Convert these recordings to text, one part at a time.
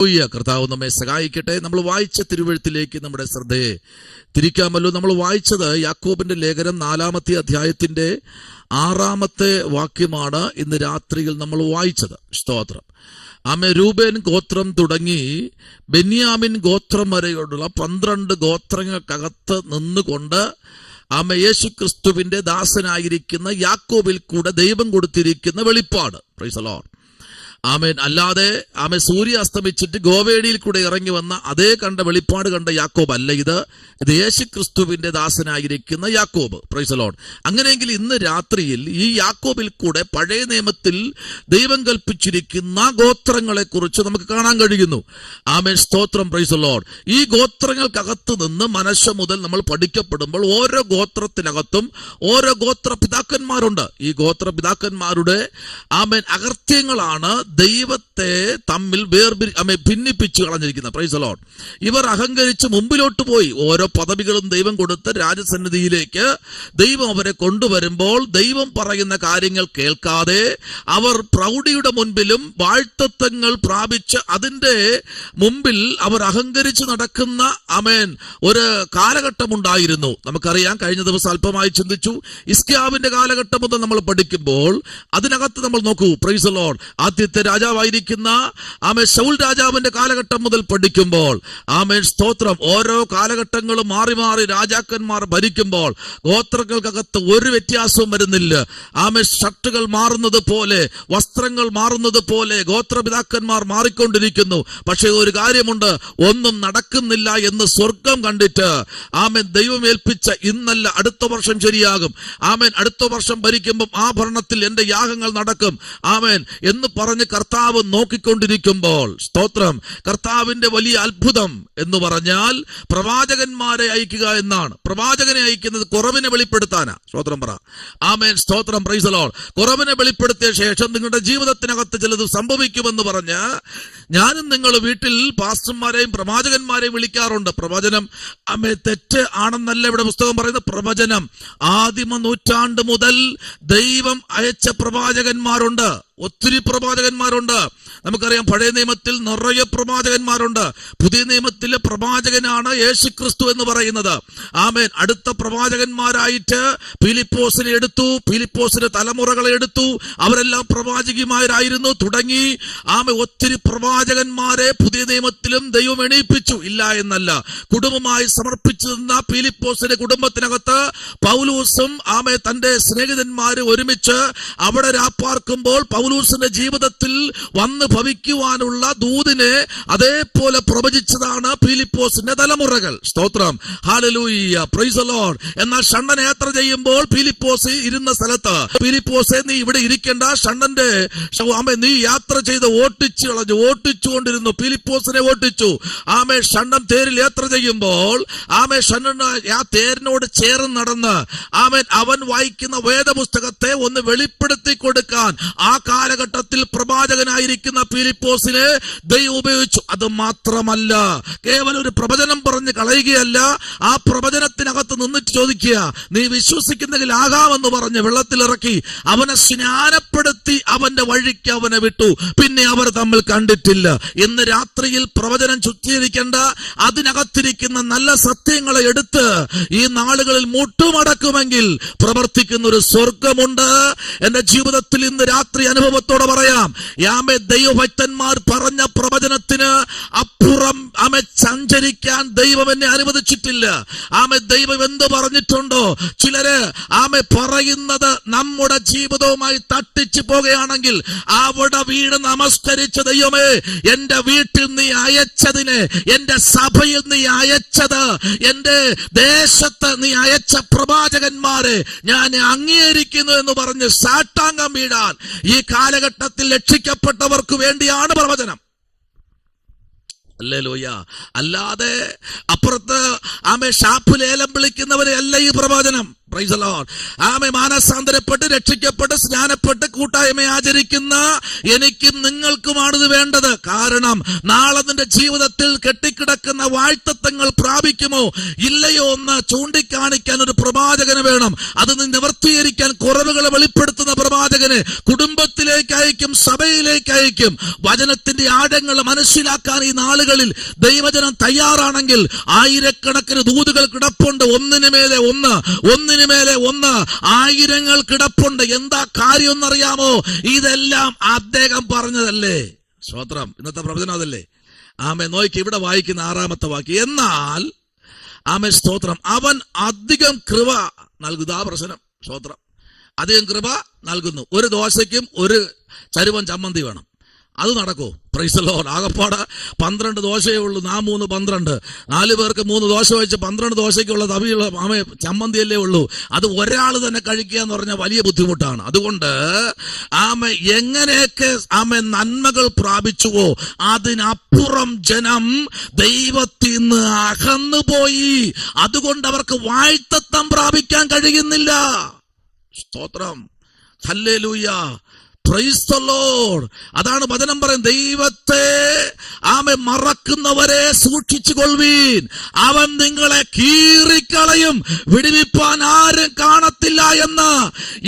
കർത്താവ് നമ്മെ സഹായിക്കട്ടെ. നമ്മൾ വായിച്ച തിരുവെഴുത്തിലേക്ക് നമ്മുടെ ശ്രദ്ധയെ തിരിക്കാമല്ലോ. നമ്മൾ വായിച്ചത് യാക്കോബിന്റെ ലേഖനം 4-ാമത്തെ അധ്യായത്തിന്റെ 6-ാമത്തെ വാക്യമാണ് ഇന്ന് രാത്രിയിൽ നമ്മൾ വായിച്ചത്. സ്തോത്രം. രൂബേൻ ഗോത്രം തുടങ്ങി ബെന്യാമിൻ ഗോത്രം വരെയുള്ള 12 ഗോത്രങ്ങൾക്കകത്ത് നിന്നുകൊണ്ട് യേശു ക്രിസ്തുവിന്റെ ദാസനായിരിക്കുന്ന യാക്കോബിൽ കൂടെ ദൈവം കൊടുത്തിരിക്കുന്ന വെളിപ്പാട്. Praise the lord. ആമേൻ. അല്ലാതെ സൂര്യ അസ്തമിച്ചിട്ട് ഗോവേണിയിൽ കൂടെ ഇറങ്ങി വന്ന അതേ കണ്ട വെളിപ്പാട് കണ്ട യാക്കോബ് അല്ല ഇത് യേശു ക്രിസ്തുവിന്റെ ദാസനായിരിക്കുന്ന യാക്കോബ്. Price the Lord. അങ്ങനെയെങ്കിൽ ഇന്ന് രാത്രിയിൽ ഈ യാക്കോബിൽ കൂടെ പഴയ നിയമത്തിൽ ദൈവം കൽപ്പിച്ചിരിക്കുന്ന ഗോത്രങ്ങളെ കുറിച്ച് നമുക്ക് കാണാൻ കഴിയുന്നു. ആമേൻ. സ്തോത്രം. Praise the Lord. ഈ ഗോത്രങ്ങൾക്കകത്ത് നിന്ന് മനസ്സ് മുതൽ നമ്മൾ പഠിക്കപ്പെടുമ്പോൾ ഓരോ ഗോത്രത്തിനകത്തും ഓരോ ഗോത്ര പിതാക്കന്മാരുണ്ട്. ഈ ഗോത്ര പിതാക്കന്മാരുടെ അകൃത്യങ്ങളാണ് ദൈവത്തെ തമ്മിൽ ഭിന്നിപ്പിച്ചു കളഞ്ഞിരിക്കുന്നത്. Praise the lord. ഇവർ അഹങ്കരിച്ച് മുമ്പിലോട്ട് പോയി. ഓരോ പദവികളും ദൈവം കൊടുത്ത് രാജസന്നിധിയിലേക്ക് ദൈവം അവരെ കൊണ്ടുവരുമ്പോൾ ദൈവം പറയുന്ന കാര്യങ്ങൾ കേൾക്കാതെ അവർ പ്രൗഢിയുടെ മുൻപിലും വാഴ്ത്തത്വങ്ങൾ പ്രാപിച്ച് അതിന്റെ മുമ്പിൽ അവർ അഹങ്കരിച്ച് നടക്കുന്ന ഒരു കാലഘട്ടമുണ്ടായിരുന്നു. നമുക്കറിയാം. കഴിഞ്ഞ ദിവസം അല്പമായി ചിന്തിച്ചു. ഹിസ്കിയാവിന്റെ കാലഘട്ടം മുതൽ നമ്മൾ പഠിക്കുമ്പോൾ അതിനകത്ത് നമ്മൾ നോക്കൂ. Price the Lord. ആദ്യത്തെ രാജാവായിരിക്കുന്ന ശൗൽ രാജാവിന്റെ കാലഘട്ടം മുതൽ പഠിക്കുമ്പോൾ സ്തോത്രം, ഓരോ കാലഘട്ടങ്ങളും മാറി മാറി രാജാക്കന്മാർ ഭരിക്കുമ്പോൾ ഗോത്രങ്ങൾക്കകത്ത് ഒരു വ്യത്യാസവും വരുന്നില്ല. ഷർട്ടുകൾ മാറുന്നത് പോലെ, വസ്ത്രങ്ങൾ മാറുന്നത് പോലെ ഗോത്രപിതാക്കന്മാർ മാറിക്കൊണ്ടിരിക്കുന്നു. പക്ഷെ ഒരു കാര്യമുണ്ട്, ഒന്നും നടക്കുന്നില്ല എന്ന് സ്വർഗം കണ്ടിട്ട് ദൈവം ഏൽപ്പിച്ച ഇന്നല്ല അടുത്ത വർഷം ശരിയാകും, അടുത്ത വർഷം ഭരിക്കുമ്പോൾ ആ ഭരണത്തിൽ എന്റെ യാഗങ്ങൾ നടക്കും എന്ന് പറഞ്ഞ് കർത്താവ് നോക്കിക്കൊണ്ടിരിക്കുമ്പോൾ, സ്തോത്രം, കർത്താവിന്റെ വലിയ അത്ഭുതം എന്ന് പറഞ്ഞാൽ പ്രവാചകന്മാരെ അയക്കുക എന്നാണ്. പ്രവാചകനെ അയക്കുന്നത് കുറവിനെ വെളിപ്പെടുത്താനാ. സ്തോത്രം പറ. സ്തോത്രം. Praise the Lord. കുറവിനെ വെളിപ്പെടുത്തിയ ശേഷം നിങ്ങളുടെ ജീവിതത്തിനകത്ത് ചിലത് സംഭവിക്കുമെന്ന് പറഞ്ഞ് ഞാനും നിങ്ങൾ വീട്ടിൽ പാസ്റ്റർമാരെയും പ്രവാചകന്മാരെയും വിളിക്കാറുണ്ട്. പ്രവചനം തെറ്റ് ആണെന്നല്ല ഇവിടെ പുസ്തകം പറയുന്നത്. പ്രവചനം ആദിമ നൂറ്റാണ്ട് മുതൽ ദൈവം അയച്ച പ്രവാചകന്മാരുണ്ട്. ഒത്തിരി പ്രവാചകന്മാരുണ്ട്. നമുക്കറിയാം, പഴയ നിയമത്തിൽ നിറയെ പ്രവാചകന്മാരുണ്ട്. പുതിയ നിയമത്തിലെ പ്രവാചകനാണ് യേശുക്രിസ്തു എന്ന് പറയുന്നത്. അടുത്ത പ്രവാചകന്മാരായിട്ട് ഫിലിപ്പോസിനെ എടുത്തു, ഫിലിപ്പോസിന്റെ തലമുറകളെ എടുത്തു. അവരെല്ലാം പ്രവാചകിമാരായിരുന്നു. തുടങ്ങി ഒത്തിരി പ്രവാചകന്മാരെ പുതിയ നിയമത്തിലും ദൈവം എണീപ്പിച്ചു. ഇല്ല എന്നല്ല. കുടുംബമായി സമർപ്പിച്ചു നിന്ന ഫിലിപ്പോസിന്റെ കുടുംബത്തിനകത്ത് പൗലോസും തന്റെ സ്നേഹിതന്മാര് ഒരുമിച്ച് അവിടെ രാപ്പാർക്കുമ്പോൾ പൗലോസിന്റെ ജീവിതത്തിൽ വന്ന് ഭവിക്കുവാനുള്ള ദൂതിനെ അതേപോലെ പ്രവചിച്ചതാണ് ഫിലിപ്പോസിന്റെ തലമുറകൾ. സ്തോത്രം. ഹല്ലേലൂയ. Praise the Lord. എന്നാൽ ഷണ്ഡൻ യാത്ര ചെയ്യുമ്പോൾ ഫിലിപ്പോസ് ഇരുന്ന സ്ഥലത്ത്, ഫിലിപ്പോസെ നീ ഇവിടെ ഇരിക്കേണ്ട, ഷണ്ഡന്റെ നീ യാത്ര ചെയ്ത് ഓട്ടിച്ചു കളഞ്ഞു. ഓട്ടിച്ചുകൊണ്ടിരുന്നു. ഫിലിപ്പോസിനെ ഓട്ടിച്ചു. ഷണ്ഡൻ തേരിൽ യാത്ര ചെയ്യുമ്പോൾ ഷണ്ഡൻ ആ തേരിനോട് ചേർന്ന് നടന്ന് അവൻ വായിക്കുന്ന വേദപുസ്തകത്തെ ഒന്ന് വെളിപ്പെടുത്തി കൊടുക്കാൻ ആ കാലഘട്ടത്തിൽ പ്രവാചകനായിരിക്കുന്ന ഫിലിപ്പോസിനെ ദൈവം ഉപയോഗിച്ചു. അത് മാത്രമല്ല, കേവലം ഒരു പ്രവചനം പറഞ്ഞ് കളയുകയല്ല, ആ പ്രവചനത്തിനകത്ത് നിന്നിട്ട് ചോദിക്കുക, നീ വിശ്വസിക്കുന്നെങ്കിൽ ആകാമെന്ന് പറഞ്ഞ് വെള്ളത്തിലിറക്കി അവനെ സ്നാനപ്പെടുത്തി അവന്റെ വഴിക്ക് അവനെ വിട്ടു. പിന്നെ അവർ തമ്മിൽ കണ്ടിട്ടില്ല. ഇന്ന് രാത്രിയിൽ പ്രവചനം ചുറ്റീകരിക്കേണ്ട, അതിനകത്തിരിക്കുന്ന നല്ല സത്യങ്ങളെ എടുത്ത് ഈ നാളുകളിൽ മുട്ടുമടക്കുമെങ്കിൽ പ്രവർത്തിക്കുന്ന ഒരു സ്വർഗമുണ്ട്. എന്റെ ജീവിതത്തിൽ ഇന്ന് രാത്രി അനുഭവത്തോടെ പറയാം, ദൈവഭക്തന്മാർ പറഞ്ഞ പ്രവചനത്തിന് അപ്പുറം സഞ്ചരിക്കാൻ ദൈവം എന്നെ അനുവദിച്ചിട്ടില്ല. ദൈവം എന്ത് പറഞ്ഞിട്ടുണ്ടോ, ചിലര് പറയുന്നത് നമ്മുടെ ജീവിതവുമായി തട്ടിച്ചു പോകുകയാണെങ്കിൽ അവിടെ വീട് നമസ്കരിച്ച ദൈവമേ, എന്റെ വീട്ടിൽ നീ അയച്ചതിന്, എന്റെ സഭയിൽ നീ അയച്ചത്, എന്റെ ദേശത്ത് നീ അയച്ച പ്രവാചകന്മാരെ ഞാൻ അംഗീകരിക്കുന്നു എന്ന് പറഞ്ഞ് സാഷ്ടാംഗം വീഴാൻ ഈ കാലഘട്ടത്തിൽ രക്ഷിക്കപ്പെട്ടവർക്ക് വേണ്ടിയാണ് പ്രവചനം. ഹല്ലേലൂയ. അല്ലാതെ അപ്പുറത്ത് ഷാപ്പ് ലേലം വിളിക്കുന്നവരെ അല്ല ഈ പ്രവചനം. Price the Lord. ആമേ മാനസാന്തരപ്പെട്ട് രക്ഷിക്കപ്പെട്ട് സ്നാനപ്പെട്ട് കൂട്ടായ്മ ആചരിക്കുന്ന എനിക്കും നിങ്ങൾക്കുമാണിത് വേണ്ടത്. കാരണം നാളെ നിന്റെ ജീവിതത്തിൽ കെട്ടിക്കിടക്കുന്ന വാഴ്ത്തത്വങ്ങൾ പ്രാപിക്കുമോ ഇല്ലയോ എന്ന് ചൂണ്ടിക്കാണിക്കാൻ ഒരു പ്രവാചകന് വേണം. അത് നിവർത്തീകരിക്കാൻ കുറവുകളെ വെളിപ്പെടുത്തുന്ന പ്രവാചകന് കുടുംബത്തിലേക്ക് അയക്കും, സഭയിലേക്ക് അയക്കും. വചനത്തിന്റെ ആഴങ്ങൾ മനസ്സിലാക്കാൻ ഈ നാളുകളിൽ ദൈവജനം തയ്യാറാണെങ്കിൽ ആയിരക്കണക്കിന് ദൂതുകൾ കിടപ്പുണ്ട്. ഒന്നിനു മേലെ ഒന്ന് ആയിരങ്ങൾ കിടപ്പുണ്ട്. എന്താ കാര്യം എന്നറിയാമോ? ഇതെല്ലാം അദ്ദേഹം പറഞ്ഞതല്ലേ. സ്തോത്രം. ഇന്നത്തെ പ്രവചനം അതല്ലേ. ആമേ നോക്കി ഇവിടെ വായിക്കുന്ന 6-ാമത്തെ വാക്യം. എന്നാൽ ആമേ സ്തോത്രം അവൻ അധികം കൃപ നൽകുന്നു. ആ പ്രശ്നം. സ്തോത്രം. അധികം കൃപ നൽകുന്നു. ഒരു ദോശയ്ക്കും ഒരു ചരുവൻ ചമ്മന്തി വേണം. അത് നടക്കൂ? Praise the lord. ആകപ്പാട് 12 ദോശയേ ഉള്ളൂ. 3 12, 4 പേർക്ക് 3 ദോശ വെച്ച് 12 ദോശയ്ക്കുള്ള തവിയുള്ള ആമേ ചമ്മന്തിയല്ലേ ഉള്ളൂ. അത് ഒരാൾ തന്നെ കഴിക്കുക എന്ന് പറഞ്ഞാൽ വലിയ ബുദ്ധിമുട്ടാണ്. അതുകൊണ്ട് ആമേ എങ്ങനെയൊക്കെ ആമേ നന്മകൾ പ്രാപിച്ചുവോ അതിനപ്പുറം ജനം ദൈവത്തിൽ നിന്ന് അകന്നുപോയി. അതുകൊണ്ട് അവർക്ക് വാഴ്ത്തത്വം പ്രാപിക്കാൻ കഴിയുന്നില്ല. സ്തോത്രം. ഹല്ലേലൂയ. Praise the Lord. അതാണ് വചനം പറയും, ദൈവത്തെ ആമേ മറക്കുന്നവരെ സൂക്ഷിച്ചു കൊള്ളുവീൻ, അവൻ നിങ്ങളെ കീറിക്കളയും, വിടുവിപ്പാൻ ആരും കാണത്തില്ല എന്ന്.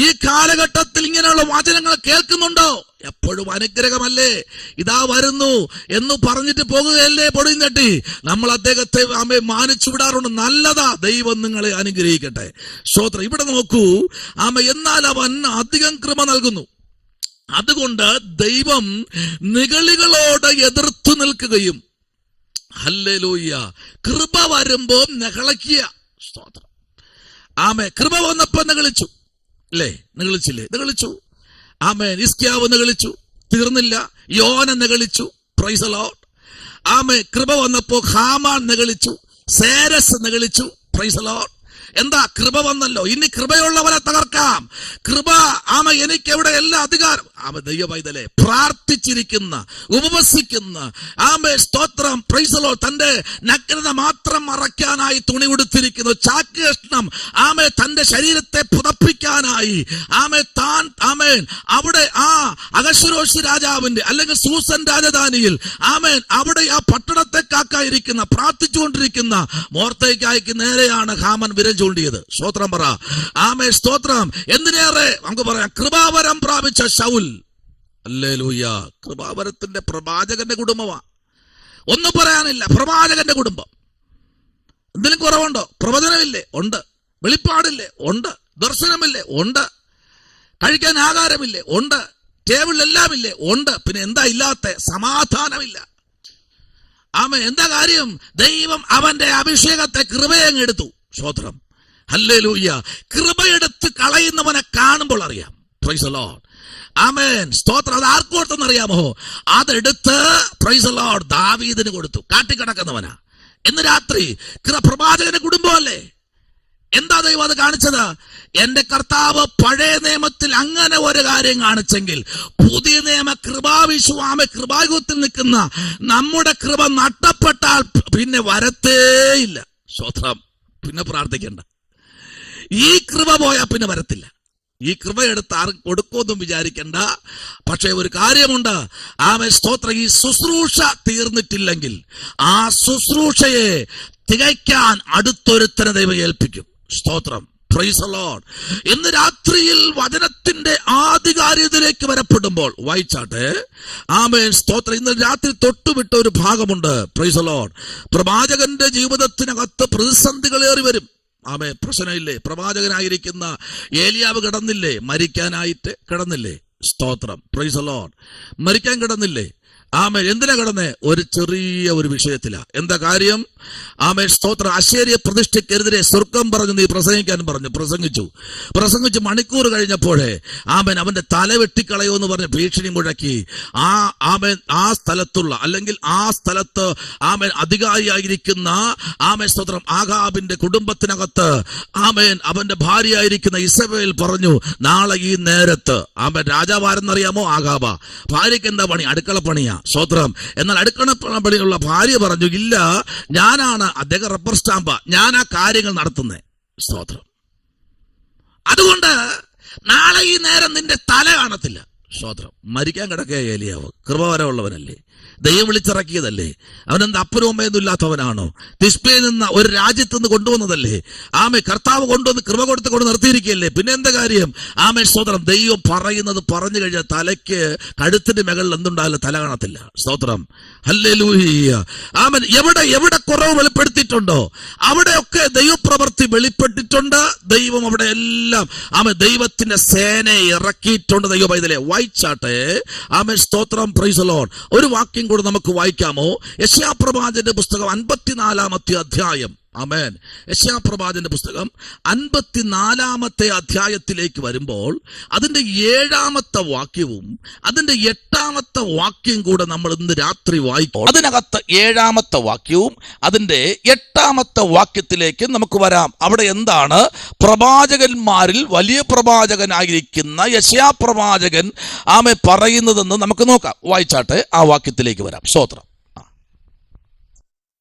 ഈ കാലഘട്ടത്തിൽ ഇങ്ങനെയുള്ള വചനങ്ങൾ കേൾക്കുന്നുണ്ടോ? എപ്പോഴും അനുഗ്രഹമല്ലേ, ഇതാ വരുന്നു എന്ന് പറഞ്ഞിട്ട് പോകുകയല്ലേ പൊടിയും തട്ടി. നമ്മൾ അദ്ദേഹത്തെ ആമേ മാനിച്ചു വിടാറുണ്ട്. നല്ലതാ. ദൈവം നിങ്ങളെ അനുഗ്രഹിക്കട്ടെ. സ്തോത്രം. ഇവിടെ നോക്കൂ ആമേ. എന്നാൽ അവൻ അധികം കൃപ നൽകുന്നു. അതുകൊണ്ട് ദൈവം നിഗളികളോട് എതിർത്തു നിൽക്കുകയും. ഹല്ലേലൂയ. കൃപ വരുമ്പോ നിഗളിക്കുക. സ്തോത്രം. ആമേ. കൃപ വന്നപ്പോ നിഗളിച്ചു അല്ലേ? നിഗളിച്ചു. ആമേ. ഹിസ്കിയാവ് നിഗളിച്ചു, തീർന്നില്ല. യോന നിഗളിച്ചു. Praise the Lord. ആമേ. കൃപ വന്നപ്പോ ഹാമാൻ നിഗളിച്ചു, സേരസ് നിഗളിച്ചു. Praise the lord. എന്താ? കൃപ വന്നല്ലോ, ഇനി കൃപയുള്ളവരെ തകർക്കാം. കൃപ ആമ എനിക്ക് എവിടെ എല്ലാ അധികാരം. ആമ ദൈവവൈതലേ പ്രാർത്ഥിച്ചിരിക്കുന്ന, ഉപവസിക്കുന്ന ആമേ സ്തോത്രം. Praise the Lord. തന്റെ നഗ്നത മാത്രം മറയ്ക്കാനായി തുണി ഉടുത്തിരിക്കുന്നു. ചാക്ക് കഷ്ണം ആമേ തന്റെ ശരീരത്തെ പുതപ്പിക്കാനായി ആമേ താൻ ആമേൻ അവിടെ ആ അഹശ്വേരോശ് രാജാവിന്റെ അല്ലെങ്കിൽ സൂസൻ രാജധാനിയിൽ ആമേൻ അവിടെ ആ പട്ടണത്തെ കാക്കായിരിക്കുന്ന പ്രാർത്ഥിച്ചുകൊണ്ടിരിക്കുന്ന മോർദെഖായിക്ക് നേരെയാണ് ഹാമാൻ വിരൽ ചൂണ്ടിയത്. സ്തോത്രം പറ. ആമേ സ്തോത്രം. എന്തിനേറെ നമുക്ക് പറയാം, കൃപാവരം പ്രാപിച്ച ശൗൽ. ഹല്ലേലൂയ. കൃപാവരത്തിന്റെ പ്രവാചകന്റെ കുടുംബമാ. ഒന്നും പറയാനില്ല. പ്രവാചകന്റെ കുടുംബം. എന്തിനും കുറവുണ്ടോ? പ്രവചനമില്ലേ? ഉണ്ട്. വെളിപ്പാടില്ലേ? ഉണ്ട്. ദർശനമില്ലേ? ഉണ്ട്. കഴിക്കാൻ ആഹാരമില്ലേ? ഉണ്ട്. ടേബിളിലെല്ലാം ഇല്ലേ? ഉണ്ട്. പിന്നെ എന്താ ഇല്ലാത്ത? സമാധാനമില്ല. ആമേ. എന്താ കാര്യം? ദൈവം അവന്റെ അഭിഷേകത്തെ കൃപയങ്ങെടുത്തു. സ്തോത്രം. ഹല്ലേലൂയ. കൃപയെടുത്ത് കളയുന്നവനെ കാണുമ്പോൾ അറിയാം. Praise the lord. ആമേൻ. സ്തോത്രം. അത് ആർക്ക് കൊടുത്തെന്നറിയാമോ? അതെടുത്ത് പ്രൈസ് ദി ലോർഡ് ദാവീദിന് കൊടുത്തു. കാട്ടിക്കിടക്കുന്നവനാ. ഇന്ന് രാത്രി പ്രവാചകന്റെ കുടുംബമല്ലേ? എന്താ ദൈവം അത് കാണിച്ചത്? എന്റെ കർത്താവ് പഴയ നിയമത്തിൽ അങ്ങനെ ഒരു കാര്യം കാണിച്ചെങ്കിൽ പുതിയ നിയമ കൃപായുഗത്തിൽ നിൽക്കുന്ന നമ്മുടെ കൃപ നഷ്ടപ്പെട്ടാൽ പിന്നെ വരത്തേയില്ല. സ്തോത്രം. പിന്നെ പ്രാർത്ഥിക്കണ്ട. ഈ കൃപ പോയാൽ പിന്നെ വരത്തില്ല. ഈ കൃപ എടുത്ത് ആർക്കും കൊടുക്കുമെന്നും വിചാരിക്കണ്ട. പക്ഷെ ഒരു കാര്യമുണ്ട്. ആമേ സ്തോത്രം. ഈ ശുശ്രൂഷ തീർന്നിട്ടില്ലെങ്കിൽ ആ ശുശ്രൂഷയെ തികയ്ക്കാൻ അടുത്തൊരുത്തനെ ദൈവം ഏൽപ്പിക്കും. സ്തോത്രം. Praise the Lord. ഇന്ന് രാത്രിയിൽ വചനത്തിന്റെ ആധികാരികതയിലേക്ക് വരപ്പെടുമ്പോൾ വായിച്ചാട്ടെ. ആമേൻ സ്തോത്രം. ഇന്ന് രാത്രി തൊട്ടുവിട്ട ഒരു ഭാഗമുണ്ട്. Price the Lord. പ്രവാചകന്റെ ജീവിതത്തിനകത്ത് പ്രതിസന്ധികളേറി വരും. ആമേ. പ്രശ്നമില്ലേ? പ്രവാചകനായിരിക്കുന്ന ഏലിയാവ് കിടന്നില്ലേ? മരിക്കാനായിട്ട് കിടന്നില്ലേ? സ്തോത്രം. Praise the Lord. മരിക്കാൻ കിടന്നില്ലേ? ആമേ. എന്തിനാ കിടന്നേ? ഒരു ചെറിയ ഒരു വിഷയത്തിലാ. എന്താ കാര്യം? ആമേ സ്തോത്രം. അശേരിയ പ്രതിഷ്ഠയ്ക്കെതിരെ സ്വർഗം പറഞ്ഞു നീ പ്രസംഗിക്കാൻ പറഞ്ഞു. പ്രസംഗിച്ച് മണിക്കൂർ കഴിഞ്ഞപ്പോഴേ ആമേൻ അവന്റെ തല വെട്ടിക്കളയോ എന്ന് പറഞ്ഞ് ഭീഷണി മുഴക്കി. ആമേൻ ആ സ്ഥലത്തുള്ള അല്ലെങ്കിൽ ആ സ്ഥലത്ത് ആമേൻ അധികാരിയായിരിക്കുന്ന ആമേൻ സ്തോത്രം ആഹാബിന്റെ കുടുംബത്തിനകത്ത് ആമേൻ അവന്റെ ഭാര്യയായിരിക്കുന്ന ഇസബേൽ പറഞ്ഞു, നാളെ ഈ നേരത്ത് ആമേൻ രാജാവാരെന്നറിയാമോ? ആഹാബ. ഭാര്യയ്ക്ക് എന്താ പണി? അടുക്കള പണിയാ. സ്തോത്രം. എന്നാൽ അടുക്കള പണിയുള്ള ഭാര്യ പറഞ്ഞു, ഇല്ല, ഞാനാണ് അദ്ദേഹം റബ്ബർ സ്റ്റാമ്പ, ഞാൻ ആ കാര്യങ്ങൾ നടത്തുന്നേ. സ്തോത്രം. അതുകൊണ്ട് നാളെ ഈ നേരം നിന്റെ തല കാണത്തില്ല. സ്തോത്രം. മരിക്കാൻ കിടക്കുക ഏലിയാവ് കൃപവരമുള്ളവനല്ലേ, ദൈവം വിളിച്ചിറക്കിയതല്ലേ, അവനെന്താ അപ്പനും അമ്മയൊന്നും ഇല്ലാത്തവനാണോ? തിസ്ബയിൽ നിന്ന് ഒരു രാജ്യത്ത് നിന്ന് കൊണ്ടുവന്നതല്ലേ, ആമേ കർത്താവ് കൊണ്ടുവന്ന് കൃപ കൊടുത്ത് കൊണ്ട് നിർത്തിയിരിക്കുകയല്ലേ, പിന്നെ എന്താ കാര്യം? ആമേ സ്തോത്രം. ദൈവം പറയുന്നത് പറഞ്ഞു കഴിഞ്ഞാൽ തലയ്ക്ക് കഴുത്തിന്റെ മുകളിൽ എന്തുണ്ടാവില്ല, തല കാണത്തില്ല. സ്തോത്രം. ഹല്ലേലൂയ. ആമേൻ. എവിടെ എവിടെ കുറവ് വെളിപ്പെടുത്തിയിട്ടുണ്ടോ അവിടെയൊക്കെ ദൈവപ്രവൃത്തി വെളിപ്പെട്ടിട്ടുണ്ട്. ദൈവം അവിടെ എല്ലാം ആമേൻ ദൈവത്തിന്റെ സേനയെ ഇറക്കിയിട്ടുണ്ട്. ദൈവ പൈതലെ വായിച്ചാട്ടെ. ആമേൻ സ്തോത്രം. Praise the Lord. ഒരു വാക്യം കൂടെ നമുക്ക് വായിക്കാമോ? യെശയ്യാപ്രവാചകന്റെ പുസ്തകം 54-ാമത്തെ അധ്യായം. ആമേൻ. യെശയ്യാപ്രവാചകന്റെ പുസ്തകം 54-ാമത്തെ അധ്യായത്തിലേക്ക് വരുമ്പോൾ അതിന്റെ 7-ാമത്തെ വാക്യവും അതിന്റെ 8-ാമത്തെ വാക്യം കൂടെ നമ്മൾ ഇന്ന് രാത്രി വായിക്കും. അതിനകത്ത് 7-ാമത്തെ വാക്യവും അതിന്റെ 8-ാമത്തെ വാക്യത്തിലേക്ക് നമുക്ക് വരാം. അവിടെ എന്താണ് പ്രവാചകന്മാരിൽ വലിയ പ്രവാചകനായിരിക്കുന്ന യെശയ്യാപ്രവാചകൻ ആമേ പറയുന്നതെന്ന് നമുക്ക് നോക്കാം. വായിച്ചാട്ടെ, ആ വാക്യത്തിലേക്ക് വരാം. സ്തോത്രം.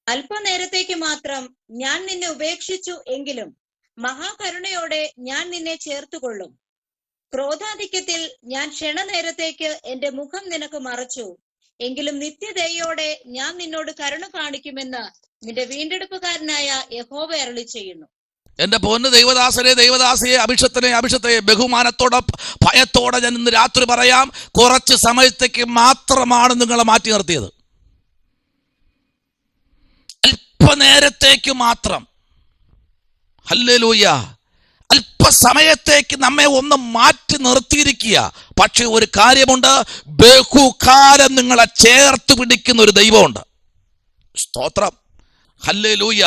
അല്പനേരത്തേക്ക് മാത്രം ഞാൻ നിന്നെ ഉപേക്ഷിച്ചു എങ്കിലും മഹാകരുണയോടെ ഞാൻ നിന്നെ ചേർത്തുകൊള്ളും. ക്രോധാധിക്യത്തിൽ ഞാൻ ക്ഷണനേരത്തേക്ക് എന്റെ മുഖം നിനക്ക് മറച്ചു, എങ്കിലും നിത്യദയോടെ ഞാൻ നിന്നോട് കരുണ കാണിക്കുമെന്ന് നിന്റെ വീണ്ടെടുപ്പുകാരനായ യഹോവ അരുളി ചെയ്യുന്നു. എന്റെ പൊന്ന് ദൈവദാസനെ, ദൈവദാസിയെ, അഭിഷത്തെ ബഹുമാനത്തോടെ ഭയത്തോടെ ഞാൻ ഇന്ന് രാത്രി പറയാം, കുറച്ച് സമയത്തേക്ക് മാത്രമാണ് നിങ്ങളെ മാറ്റി നിർത്തിയത്. അല്പനേരത്തേക്ക് മാത്രം. ഹല്ലേലൂയ. അല്പസമയത്തേക്ക് നമ്മെ ഒന്ന് മാറ്റി നിർത്തിയിരിക്കുക. പക്ഷെ ഒരു കാര്യമുണ്ട്, ബഹുകാലം നിങ്ങളെ ചേർത്ത് പിടിക്കുന്ന ഒരു ദൈവമുണ്ട്. സ്തോത്രം. ഹല്ലേലൂയ.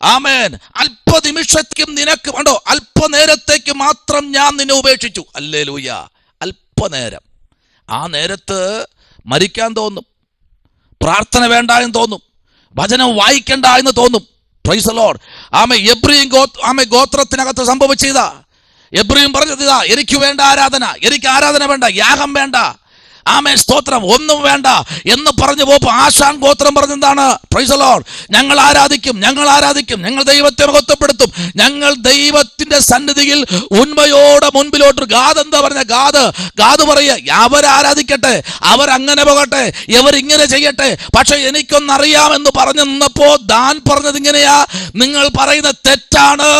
ആമേൻ. അല്പനിമിഷത്തേക്കും നിനക്ക് കണ്ടോ, അല്പനേരത്തേക്ക് മാത്രം ഞാൻ നിന്നെ ഉപേക്ഷിച്ചു. ഹല്ലേലൂയ. അല്പനേരം. ആ നേരത്ത് മരിക്കാൻ തോന്നും, പ്രാർത്ഥന വേണ്ട എന്ന് തോന്നും, വചനം വായിക്കണ്ട എന്ന് തോന്നും. Price the Lord. ആമേ ഗോത്രത്തിനകത്ത് സംഭവിച്ചതാ. എബ്രഹീം പറഞ്ഞത് ഇതാ, എനിക്ക് വേണ്ട ആരാധന, എനിക്ക് ആരാധന വേണ്ട, യാഗം വേണ്ട, ആമേൻ സ്തോത്രം, ഒന്നും വേണ്ട എന്ന് പറഞ്ഞു പോപ്പോ ആശാൻ ഗോത്രം പറഞ്ഞെന്താണ്? Price the Lord. ഞങ്ങൾ ആരാധിക്കും, ഞങ്ങൾ ദൈവത്തെ മഹത്വപ്പെടുത്തും, ഞങ്ങൾ ദൈവത്തിന്റെ സന്നിധിയിൽ ഉന്മയോടെ മുൻപിലോട്ട്. ഗാദ് എന്താ പറഞ്ഞ? ഗാദ് പറയുക, അവരാരാധിക്കട്ടെ, അവരങ്ങനെ പോകട്ടെ, ഇവരിങ്ങനെ ചെയ്യട്ടെ, പക്ഷെ എനിക്കൊന്നറിയാമെന്ന് പറഞ്ഞു നിന്നപ്പോ ദാൻ പറഞ്ഞത് ഇങ്ങനെയാ, നിങ്ങൾ പറയുന്ന തെറ്റാണ്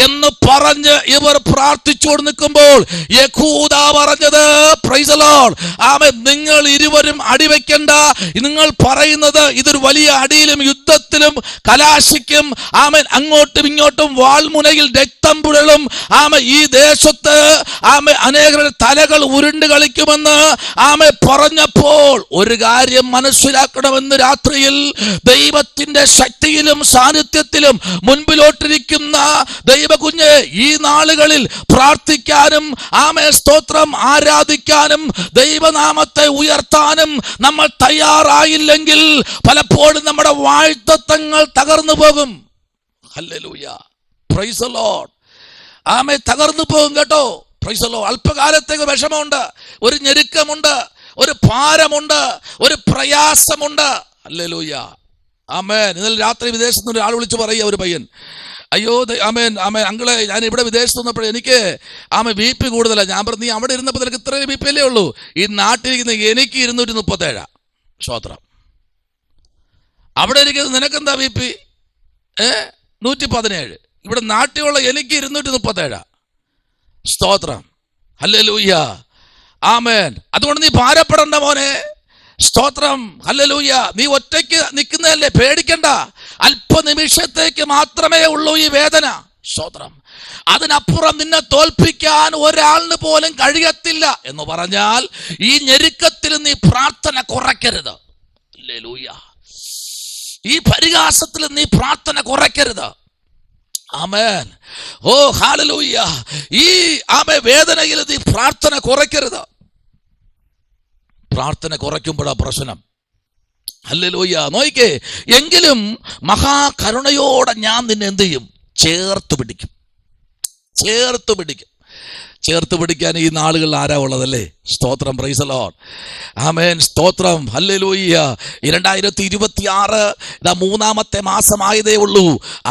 എന്ന് പറഞ്ഞ് ഇവർ പ്രാർത്ഥിച്ചുകൊണ്ട് നിൽക്കുമ്പോൾ യഹൂദ പറഞ്ഞത്, പ്രൈസ് ദി ലോർഡ്, ആമേൻ, നിങ്ങൾ ഇരുവരും അടിവെക്കണ്ട, നിങ്ങൾ പറയുന്നത് ഇതൊരു വലിയ അടിയിലും യുദ്ധത്തിലും കലാശിക്കും. ആമേൻ. അങ്ങോട്ടും ഇങ്ങോട്ടും വാൾമുനയിൽ രക്തം പുരളും. ആമേൻ. ഈ ദേശത്ത് ആമേൻ അനേകരുടെ തലകൾ ഉരുണ്ട് കളിക്കുമെന്ന് ആമേൻ പറഞ്ഞപ്പോൾ ഒരു കാര്യം മനസ്സിലാക്കണമെന്ന് രാത്രിയിൽ ദൈവത്തിന്റെ ശക്തിയിലും സാന്നിധ്യത്തിലും മുൻപിലോട്ടിരിക്കുന്ന ദൈവകുഞ്ഞ്, ഈ നാളുകളിൽ പ്രാർത്ഥിക്കാനും ആമേൻ സ്തോത്രം ആരാധിക്കാനും ദൈവനാമത്തെ ഉയർത്താനും നമ്മൾ തയ്യാറായില്ലെങ്കിൽ പലപ്പോഴും നമ്മുടെ വാഴ്ത്തങ്ങൾ തകർന്നു പോകും. ഹല്ലേലൂയ. Praise the lord. ആമേൻ. തകർന്നു പോകും കേട്ടോ. Price the Lord. അല്പകാലത്തേക്ക് വിഷമമുണ്ട്, ഒരു ഞെരുക്കമുണ്ട്, ഒരു ഭാരമുണ്ട്, ഒരു പ്രയാസമുണ്ട്. ഹല്ലേലൂയ. ആമേൻ. ഇന്നലെ രാത്രി വിദേശത്ത് നിന്ന് ഒരാൾ വിളിച്ചു പറയുക, ഒരു പയ്യൻ, അയ്യോ ആമേൻ അങ്കിളെ, ഞാൻ ഇവിടെ വിദേശത്ത് വന്നപ്പോഴേ എനിക്ക് BP കൂടുതലാണ്. ഞാൻ പറഞ്ഞു, നീ അവിടെ ഇരുന്നപ്പോൾ നിനക്ക് ഇത്രയും BP അല്ലേ ഉള്ളൂ, ഈ നാട്ടിലിരിക്കുന്ന എനിക്ക് 237. സ്തോത്രം. അവിടെ ഇരിക്കുന്നത് നിനക്കെന്താ BP 117. ഇവിടെ നാട്ടിലുള്ള എനിക്ക് 237. സ്തോത്രം. ഹല്ലേലൂയ. ആമേൻ. അതുകൊണ്ട് നീ ഭാരപ്പെടണ്ട മോനെ. സ്തോത്രം. ഹല്ലേലൂയ. നീ ഒറ്റയ്ക്ക് നിൽക്കുന്നതല്ലേ, പേടിക്കണ്ട. അല്പനിമിഷത്തേക്ക് മാത്രമേ ഉള്ളൂ ഈ വേദന. സ്തോത്രം. അതിനപ്പുറം നിന്നെ തോൽപ്പിക്കാൻ ഒരാളിന് പോലും കഴിയത്തില്ല എന്ന് പറഞ്ഞാൽ ഈ ഞെരുക്കത്തിൽ നീ പ്രാർത്ഥന കുറയ്ക്കരുത്. ഹല്ലേലൂയ. ഈ പരിഹാസത്തിൽ നീ പ്രാർത്ഥന കുറയ്ക്കരുത്. ആമേൻ. ഓ ഹല്ലേലൂയ. ഈ വേദനയിൽ നീ പ്രാർത്ഥന കുറയ്ക്കരുത്. പ്രാർത്ഥന കുറയ്ക്കുമ്പോഴാ പ്രശ്നം. ഹല്ലേലൂയ. നോയിക്കേ, എങ്കിലും മഹാകരുണയോടെ ഞാൻ നിന്നെ എന്ത് ചെയ്യും? ചേർത്ത് പിടിക്കും. ചേർത്ത് പിടിക്കാൻ ഈ നാളുകളിൽ ആരാ ഉള്ളതല്ലേ? സ്തോത്രം, പ്രൈസ് ദി ലോർഡ്, ആമേൻ, സ്തോത്രം, ഹല്ലേലൂയ. 2026 ഇതാ 3-ാമത്തെ മാസമായതേ ഉള്ളൂ.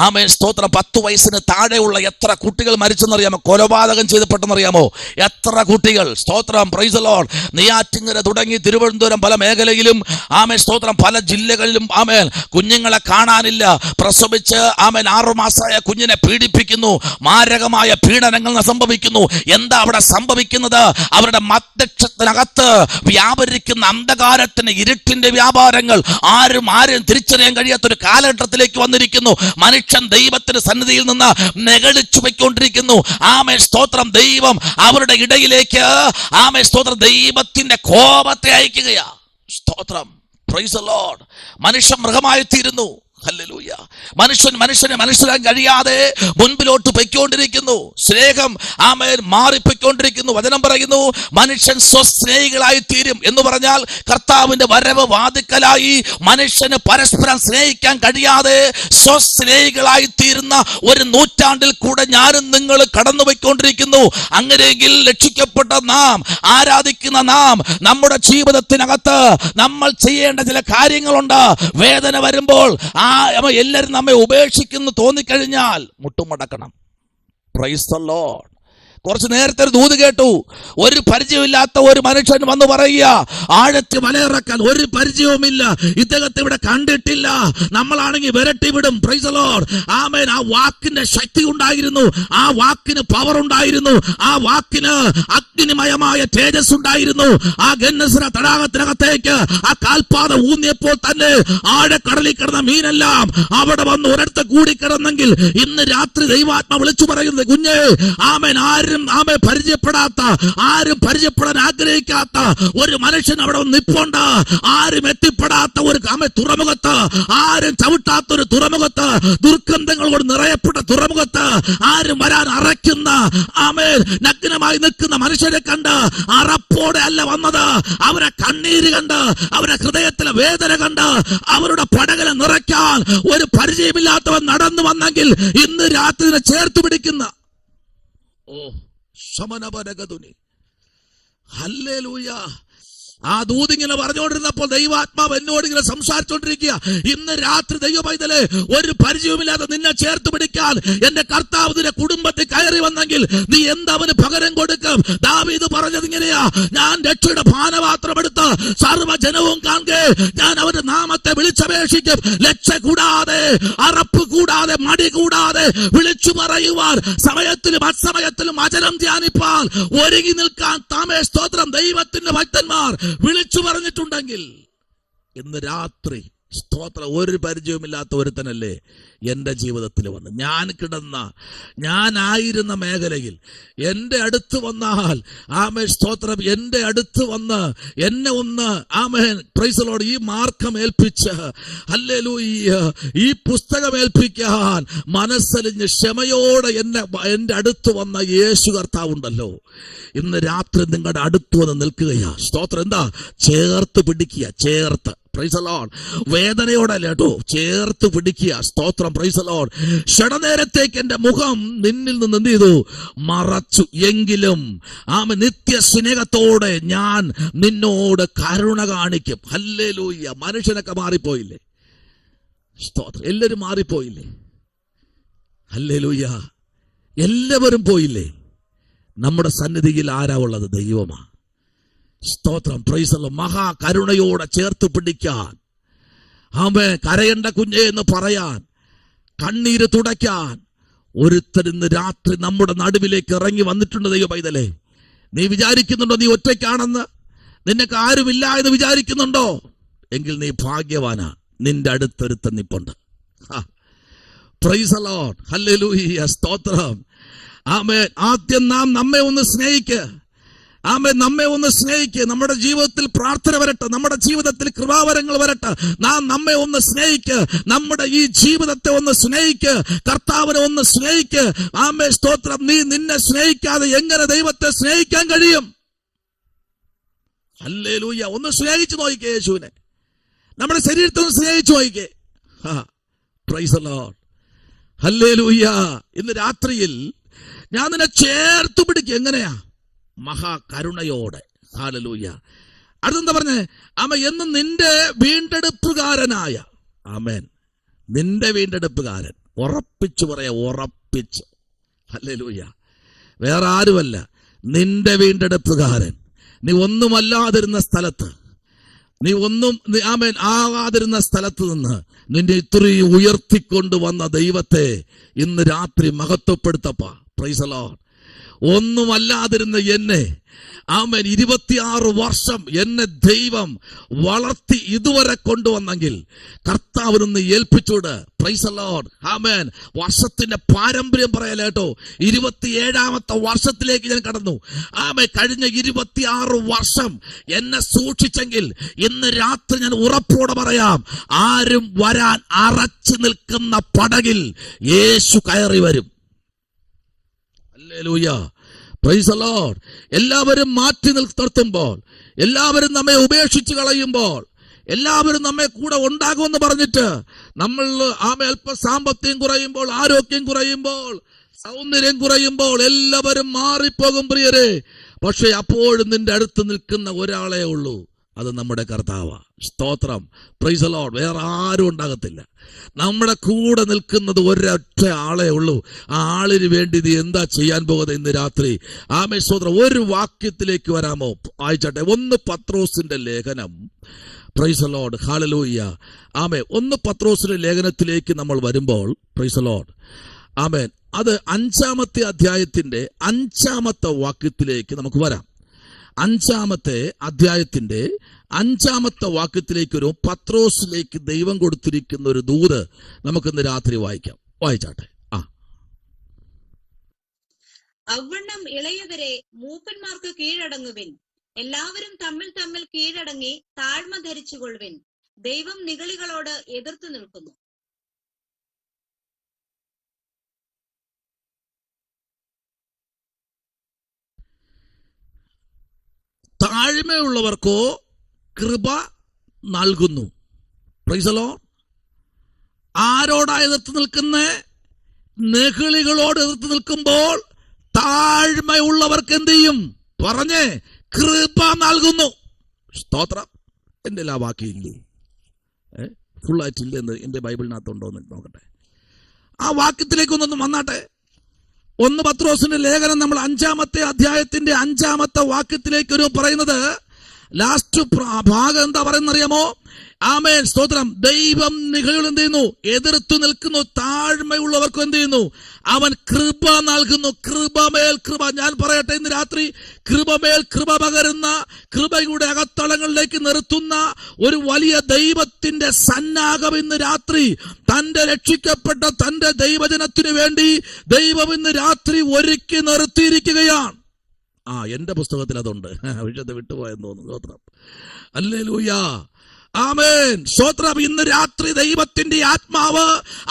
ആമേൻ, സ്തോത്രം. 10 വയസ്സിന് താഴെയുള്ള എത്ര കുട്ടികൾ മരിച്ചെന്നറിയാമോ? കൊലപാതകം ചെയ്തപ്പെട്ടെന്നറിയാമോ? എത്ര കുട്ടികൾ? സ്തോത്രം, പ്രൈസ് ദി ലോർഡ്. നെയ്യാറ്റിൻകര തുടങ്ങി തിരുവനന്തപുരം പല മേഖലയിലും, ആമേൻ, സ്തോത്രം, പല ജില്ലകളിലും, ആമേൻ, കുഞ്ഞുങ്ങളെ കാണാനില്ല. പ്രസവിച്ച്, ആമേൻ, 6 മാസമായ കുഞ്ഞിനെ പീഡിപ്പിക്കുന്നു. മാരകമായ പീഡനങ്ങൾ സംഭവിക്കുന്നു. എന്താ അവിടെ സംഭവിക്കുന്നത്? അവരുടെ മസ്തിഷ്കത്തിനകത്ത് വ്യാപരിക്കുന്ന അന്ധകാരത്തിന്, ഇരുട്ടിന്റെ വ്യാപാരങ്ങൾ ആരും തിരിച്ചറിയാൻ കഴിയാത്തൊരു കാലഘട്ടത്തിലേക്ക് വന്നിരിക്കുന്നു. മനുഷ്യൻ ദൈവത്തിന്റെ സന്നിധിയിൽ നിന്ന് നെഗളിച്ചു പോയിക്കൊണ്ടിരിക്കുന്നു. ആമേൻ, സ്തോത്രം. ദൈവം അവരുടെ ഇടയിലേക്ക്, ആമേൻ, സ്തോത്രം, ദൈവത്തിന്റെ കോപത്തെ അയക്കുകയാ. സ്തോത്രം, പ്രൈസ് ദി ലോർഡ്. മനുഷ്യൻ മൃഗമായി തീരുന്നു. ഹല്ലേലൂയ. മനുഷ്യനെ മനസ്സിലാക്കാൻ കഴിയാതെ മുൻപിലോട്ട് പൊയ്ക്കൊണ്ടിരിക്കുന്നു. സ്നേഹം, ആമേൻ, മാറിപ്പോയിക്കൊണ്ടിരിക്കുന്നു. വചനം പറയുന്നു, മനുഷ്യൻ സ്വസ്നേഹികളായി തീരും എന്ന് പറഞ്ഞാൽ കർത്താവിന്റെ വരവ് വാതിക്കലായി. മനുഷ്യന് പരസ്പരം സ്നേഹിക്കാൻ കഴിയാതെ സ്വസ്നേഹികളായി തീരുന്ന ഒരു നൂറ്റാണ്ടിൽ കൂടെ ഞാനും നിങ്ങൾ കടന്നുപോയിക്കൊണ്ടിരിക്കുന്നു. അങ്ങനെയെങ്കിൽ രക്ഷിക്കപ്പെട്ട നാം, ആരാധിക്കുന്ന നാം, നമ്മുടെ ജീവിതത്തിനകത്ത് നമ്മൾ ചെയ്യേണ്ട ചില കാര്യങ്ങളുണ്ട്. വേദന വരുമ്പോൾ എല്ലാവരും നമ്മെ ഉപേക്ഷിക്കുന്നു തോന്നിക്കഴിഞ്ഞാൽ മുട്ടുമടക്കണം. Price the Lord. കുറച്ച് നേരത്തെ ഒരു ദൂത് കേട്ടു. ഒരു പരിചയമില്ലാത്ത ഒരു മനുഷ്യൻ വന്ന് പറയുക, ആഴത്തിൽ മലയിറക്കാൻ ഒരു പരിചയവുമില്ല, ഇദ്ദേഹത്തെ ഇവിടെ കണ്ടിട്ടില്ല, നമ്മളാണെങ്കിൽ വിരട്ടി വിടും. പ്രൈസ് ദി ലോർഡ്, ആമേൻ. ആ വാക്കിന്റെ ശക്തി ഉണ്ടായിരുന്നു, ആ വാക്കിന് പവർ ഉണ്ടായിരുന്നു, ആ വാക്കിന് അഗ്നിമയമായ തേജസ് ഉണ്ടായിരുന്നു. ആ ഗന്നസറ തടാകത്തിനകത്തേക്ക് ആ കാൽപാത ഊന്നിയപ്പോൾ തന്നെ ആഴക്കടലിൽ കിടന്ന മീനെല്ലാം അവിടെ വന്ന് ഒരിടത്ത് കൂടിക്കിടന്നെങ്കിൽ ഇന്ന് രാത്രി ദൈവാത്മ വിളിച്ചു പറയുന്നത്, കുഞ്ഞേ, ആമേൻ, ആരും പരിചയപ്പെടാത്ത, ആരും പരിചയപ്പെടാൻ ആഗ്രഹിക്കാത്ത ഒരു മനുഷ്യൻ അവിടെ നിൽപ്പുണ്ട്. ആരും എത്തിപ്പെടാത്ത ഒരു തുറമുഖത്ത്, ആരും ചവിട്ടാത്ത ഒരു തുറമുഖത്ത്, ദുർഗന്ധങ്ങൾ കൊണ്ട് നിറയപ്പെട്ട തുറമുഖത്ത്, ആരും വരാൻ അറയ്ക്കുന്ന, ആമേൻ, നഗ്നമായി നിൽക്കുന്ന മനുഷ്യരെ കണ്ട് അറപ്പോടെ അല്ല വന്നത്. അവരെ കണ്ണീര് കണ്ട്, അവരുടെ ഹൃദയത്തിലെ വേദന കണ്ട്, അവരുടെ പടകലെ നിറയ്ക്കാൻ ഒരു പരിചയമില്ലാത്തവൻ നടന്നു വന്നെങ്കിൽ ഇന്ന് രാത്രി ചേർത്ത് പിടിക്കുന്ന, ഓ ശമനപരഗതുനി, ഹല്ലേലൂയ. ആ ദൂതിങ്ങനെ പറഞ്ഞുകൊണ്ടിരുന്നപ്പോൾ ദൈവാത്മാവ് എന്നോട് ഇങ്ങനെ സംസാരിച്ചുകൊണ്ടിരിക്കുക, ഇന്ന് രാത്രി ദൈവ പൈതലേ, ഒരു പരിചയമില്ലാതെ നിന്നെ ചേർത്ത് പിടിക്കാൻ എന്റെ കർത്താവ് നിന്റെ കുടുംബത്തിൽ കയറി വന്നെങ്കിൽ നീ എന്തവന് പകരം കൊടുക്കും? ദാവീദ് പറഞ്ഞത് ഇങ്ങനെയാ, ഞാൻ രക്ഷയുടെ പാനപാത്രം എടുത്ത് സർവ്വജനവും കാണെ ഞാൻ അവന്റെ നാമത്തെ വിളിച്ചപേക്ഷിക്കും. ലക്ഷ കൂടാതെ, അറപ്പ് കൂടാതെ, മടി കൂടാതെ വിളിച്ചു പറയുവാൻ, സമയത്തിലും അസമയത്തിലും വചനം ധ്യാനിപ്പാൻ ഒരുങ്ങി നിൽക്കാൻ താമേ സ്തോത്രം ദൈവത്തിന്റെ ഭക്തന്മാർ വിളിച്ചു പറഞ്ഞിട്ടുണ്ടെങ്കിൽ ഇന്ന് രാത്രി സ്തോത്രം ഒരു പരിചയമില്ലാത്ത ഒരുത്തനല്ലേ എൻ്റെ ജീവിതത്തിൽ വന്ന് ഞാനായിരുന്ന മേഖലയിൽ എൻ്റെ അടുത്ത് വന്നാൽ, ആമേൻ, സ്തോത്രം, എൻ്റെ അടുത്ത് വന്ന് എന്നെ ഒന്ന്, ആമേൻ, പ്രൈസ് ദി ലോർഡ്, ഈ മാർക്കം ഏൽപ്പിച്ച്, ഹല്ലേലൂയ, ഈ പുസ്തകം ഏൽപ്പിക്കാൻ മനസ്സലിഞ്ഞ് ക്ഷമയോടെ എൻ്റെ അടുത്ത് വന്ന യേശു കർത്താവുണ്ടല്ലോ, ഇന്ന് രാത്രി നിങ്ങളുടെ അടുത്ത് വന്ന് നിൽക്കുകയാ. സ്തോത്രം. എന്താ? ചേർത്ത് പിടിക്കുക, ചേർത്ത്. Price the Lord. വേദനയോടല്ല കേട്ടോ, ചേർത്ത് പിടിക്കുക. സ്തോത്രം. Praise the Lord. ക്ഷണനേരത്തേക്ക് എന്റെ മുഖം നിന്നിൽ നിന്ന് എന്ത് ചെയ്തു? മറച്ചു. എങ്കിലും നിത്യ സ്നേഹത്തോടെ ഞാൻ നിന്നോട് കരുണ കാണിക്കും. ഹല്ലേലൂയ. മനുഷ്യനൊക്കെ മാറിപ്പോയില്ലേ? സ്തോത്രം. എല്ലാവരും മാറിപ്പോയില്ലേ? ഹല്ലേലൂയ. എല്ലാവരും പോയില്ലേ? നമ്മുടെ സന്നിധിയിൽ ആരാ ഉള്ളത്? ദൈവമാ. സ്തോത്രം. Praise the Lord. മഹാകരുണയോടെ ചേർത്ത് പിടിക്കാൻ, ആമേൻ, കരയണ്ട കുഞ്ഞേ എന്ന് പറയാൻ, കണ്ണീര് തുടയ്ക്കാൻ ഒരുത്തൻ ഇന്ന് രാത്രി നമ്മുടെ നടുവിലേക്ക് ഇറങ്ങി വന്നിട്ടുണ്ട്. ദൈവ പൈതലേ, നീ വിചാരിക്കുന്നുണ്ടോ നീ ഒറ്റയ്ക്കാണെന്ന്? നിനക്ക് ആരുമില്ല എന്ന് വിചാരിക്കുന്നുണ്ടോ? എങ്കിൽ നീ ഭാഗ്യവാനാ, നിന്റെ അടുത്തൊരുത്തൻ നിപ്പുണ്ട്. Price the lord. ഹല്ലേലൂയ. സ്തോത്രം. ആമേൻ. ആദ്യം നാം നമ്മെ ഒന്ന് സ്നേഹിക്കുക. ആമേൻ. നമ്മെ ഒന്ന് സ്നേഹിക്കുക. നമ്മുടെ ജീവിതത്തിൽ പ്രാർത്ഥന വരട്ടെ, നമ്മുടെ ജീവിതത്തിൽ കൃപാവരങ്ങൾ വരട്ടെ. നാം നമ്മെ ഒന്ന് സ്നേഹിക്കുക, നമ്മുടെ ഈ ജീവിതത്തെ ഒന്ന് സ്നേഹിക്കുക, കർത്താവിനെ ഒന്ന് സ്നേഹിക്കുക. ആമേൻ. സ്തോത്രം. നീ നിന്നെ സ്നേഹിക്കാതെ എങ്ങനെ ദൈവത്തെ സ്നേഹിക്കാൻ കഴിയും? ഹല്ലേലൂയ. ഒന്ന് സ്നേഹിച്ചു നോക്കിക്കേ യേശുവിനെ. നമ്മുടെ ശരീരത്തെ ഒന്ന് സ്നേഹിച്ചു നോക്കിക്കേ. Price the lord. ഹല്ലേലൂയ. ഇന്ന് രാത്രിയിൽ ഞാൻ നിന്നെ ചേർത്ത് പിടിക്കും. എങ്ങനെയാ? മഹാകരുണയോടെ. ഹല്ലേലൂയ. അടുത്തെന്താ പറഞ്ഞേ? ആമേൻ. എന്നും നിന്റെ വീണ്ടെടുപ്പുകാരനായ. ആമേൻ. നിന്റെ വീണ്ടെടുപ്പുകാരൻ. ഉറപ്പിച്ചു പറയാ, ഉറപ്പിച്ച്. ഹല്ലേലൂയ. വേറെ ആരുമല്ല, നിന്റെ വീണ്ടെടുപ്പുകാരൻ. നീ ഒന്നുമല്ലാതിരുന്ന സ്ഥലത്ത്, നീ ഒന്നും ആമേൻ ആകാതിരുന്ന സ്ഥലത്ത് നിന്ന് നിന്നെ ഇത്രയും ഉയർത്തിക്കൊണ്ടുവന്ന ദൈവത്തെ ഇന്ന് രാത്രി മഹത്വപ്പെടുത്തപ്പ. Praise the lord. ഒന്നുമല്ലാതിരുന്ന എന്നെ, ആമേൻ, 26 വർഷം എന്നെ ദൈവം വളർത്തി ഇതുവരെ കൊണ്ടുവന്നെങ്കിൽ കർത്താവിനൊന്ന് ഏൽപ്പിച്ചൂട്. Praise the lord. ആമേൻ. വർഷത്തിന്റെ പാരമ്പര്യം പറയല കേട്ടോ. 27ാമത്തെ വർഷത്തിലേക്ക് ഞാൻ കടന്നു. ആമേൻ. കഴിഞ്ഞ 26 വർഷം എന്നെ സൂക്ഷിച്ചെങ്കിൽ ഇന്ന് രാത്രി ഞാൻ ഉറപ്പോടെ പറയാം, ആരും വരാൻ അറച്ചു നിൽക്കുന്ന പടകിൽ യേശു കയറി വരും. ഹല്ലേലൂയ. Praise the Lord. എല്ലാവരും മാറ്റി നിർത്തുമ്പോൾ, എല്ലാവരും നമ്മെ ഉപേക്ഷിച്ച് കളയുമ്പോൾ, എല്ലാവരും നമ്മെ കൂടെ ഉണ്ടാകുമെന്ന് പറഞ്ഞിട്ട് നമ്മൾ അല്പ സാമ്പത്തികം കുറയുമ്പോൾ, ആരോഗ്യം കുറയുമ്പോൾ, സൗന്ദര്യം കുറയുമ്പോൾ എല്ലാവരും മാറിപ്പോകും പ്രിയരെ. പക്ഷെ അപ്പോഴും നിന്റെ അടുത്ത് നിൽക്കുന്ന ഒരാളെ ഉള്ളൂ, അത് നമ്മുടെ കർത്താവാ. സ്തോത്രം. Praise the Lord. വേറെ ആരും ഉണ്ടാകത്തില്ല. നമ്മുടെ കൂടെ നിൽക്കുന്നത് ഒരൊറ്റ ആളെ ഉള്ളൂ. ആ ആളിന് വേണ്ടി നീ എന്താ ചെയ്യാൻ പോകുന്നത് ഇന്ന് രാത്രി? ആമേൻ. സ്തോത്രം. ഒരു വാക്യത്തിലേക്ക് വരാമോ? വായിച്ചട്ടെ. 1 പത്രോസിന്റെ ലേഖനം. Price the lord. ഹല്ലേലൂയ. ആമേൻ. 1 പത്രോസിന്റെ ലേഖനത്തിലേക്ക് നമ്മൾ വരുമ്പോൾ, പ്രൈസ് ദി ലോർഡ്, ആമേൻ, അത് 5ാമത്തെ അധ്യായത്തിന്റെ 5ാമത്തെ വാക്യത്തിലേക്ക് നമുക്ക് വരാം. 5ാമത്തെ അധ്യായത്തിന്റെ 5ാമത്തെ വാക്യത്തിലേക്ക് ഒരു പത്രോസിലേക്ക് ദൈവം കൊടുത്തിരിക്കുന്ന ഒരു ദൂത് നമുക്കിന്ന് രാത്രി വായിക്കാം. വായിച്ചാട്ടെ. അവണ്ണം ഇളയവരെ മൂപ്പന്മാർക്ക് കീഴടങ്ങുവിൻ. എല്ലാവരും തമ്മിൽ തമ്മിൽ കീഴടങ്ങി താഴ്മ ധരിച്ചുകൊള്ളുവിൻ. ദൈവം നിഗളികളോട് എതിർത്തു നിൽക്കുന്നു. താഴ്മയുള്ളവർക്കോ കൃപ നൽകുന്നു. Price the Lord. ആരോടാ എതിർത്ത് നിൽക്കുന്നേ? നെഹിളികളോട് എതിർത്ത് നിൽക്കുമ്പോൾ താഴ്മയുള്ളവർക്ക് എന്ത് ചെയ്യും? പറഞ്ഞേ, കൃപ നൽകുന്നു. സ്തോത്രം. എൻ്റെ എല്ലാ വാക്കിയില്ലേ? ഫുള്ളായിട്ടില്ല എന്ന് എൻ്റെ ബൈബിളിനകത്തുണ്ടോ എന്ന് നോക്കട്ടെ. ആ വാക്യത്തിലേക്കൊന്നൊന്ന് വന്നാട്ടെ. 1 പത്രോസിന്റെ ലേഖനം നമ്മൾ 5ാമത്തെ അധ്യായത്തിന്റെ 5ാമത്തെ വാക്യത്തിലേക്ക് ഒരു പറയുന്നത്, ലാസ്റ്റ് ഭാഗം എന്താ പറയുന്നറിയാമോ? ആമേൻ. സ്തോത്രം. ദൈവം നിഗളികൾ എന്ത് ചെയ്യുന്നു? എതിർത്തു നിൽക്കുന്നു. താഴ്മയുള്ളവർക്കും എന്ത് ചെയ്യുന്നു? അവൻ കൃപ നൽകുന്നു. കൃപമേൽ കൃപ. ഞാൻ പറയട്ടെ, ഇന്ന് രാത്രി കൃപമേൽ കൃപ പകരുന്ന, കൃപയുടെ അകത്തളങ്ങളിലേക്ക് നിർത്തുന്ന ഒരു വലിയ ദൈവത്തിന്റെ സന്നാഹം ഇന്ന് രാത്രി തന്റെ രക്ഷിക്കപ്പെട്ട തന്റെ ദൈവജനത്തിനു വേണ്ടി ദൈവം ഇന്ന് രാത്രി ഒരുക്കി നിർത്തിയിരിക്കുകയാണ്. എന്റെ പുസ്തകത്തിൽ അതുണ്ട്. വിഷയത്തെ വിട്ടുപോയെന്ന് തോന്നുന്നു. സ്തോത്രം. ഹല്ലേലൂയ. ആമേൻ. സ്തോത്രം. ഇന്ന് രാത്രി ദൈവത്തിന്റെ ആത്മാവ്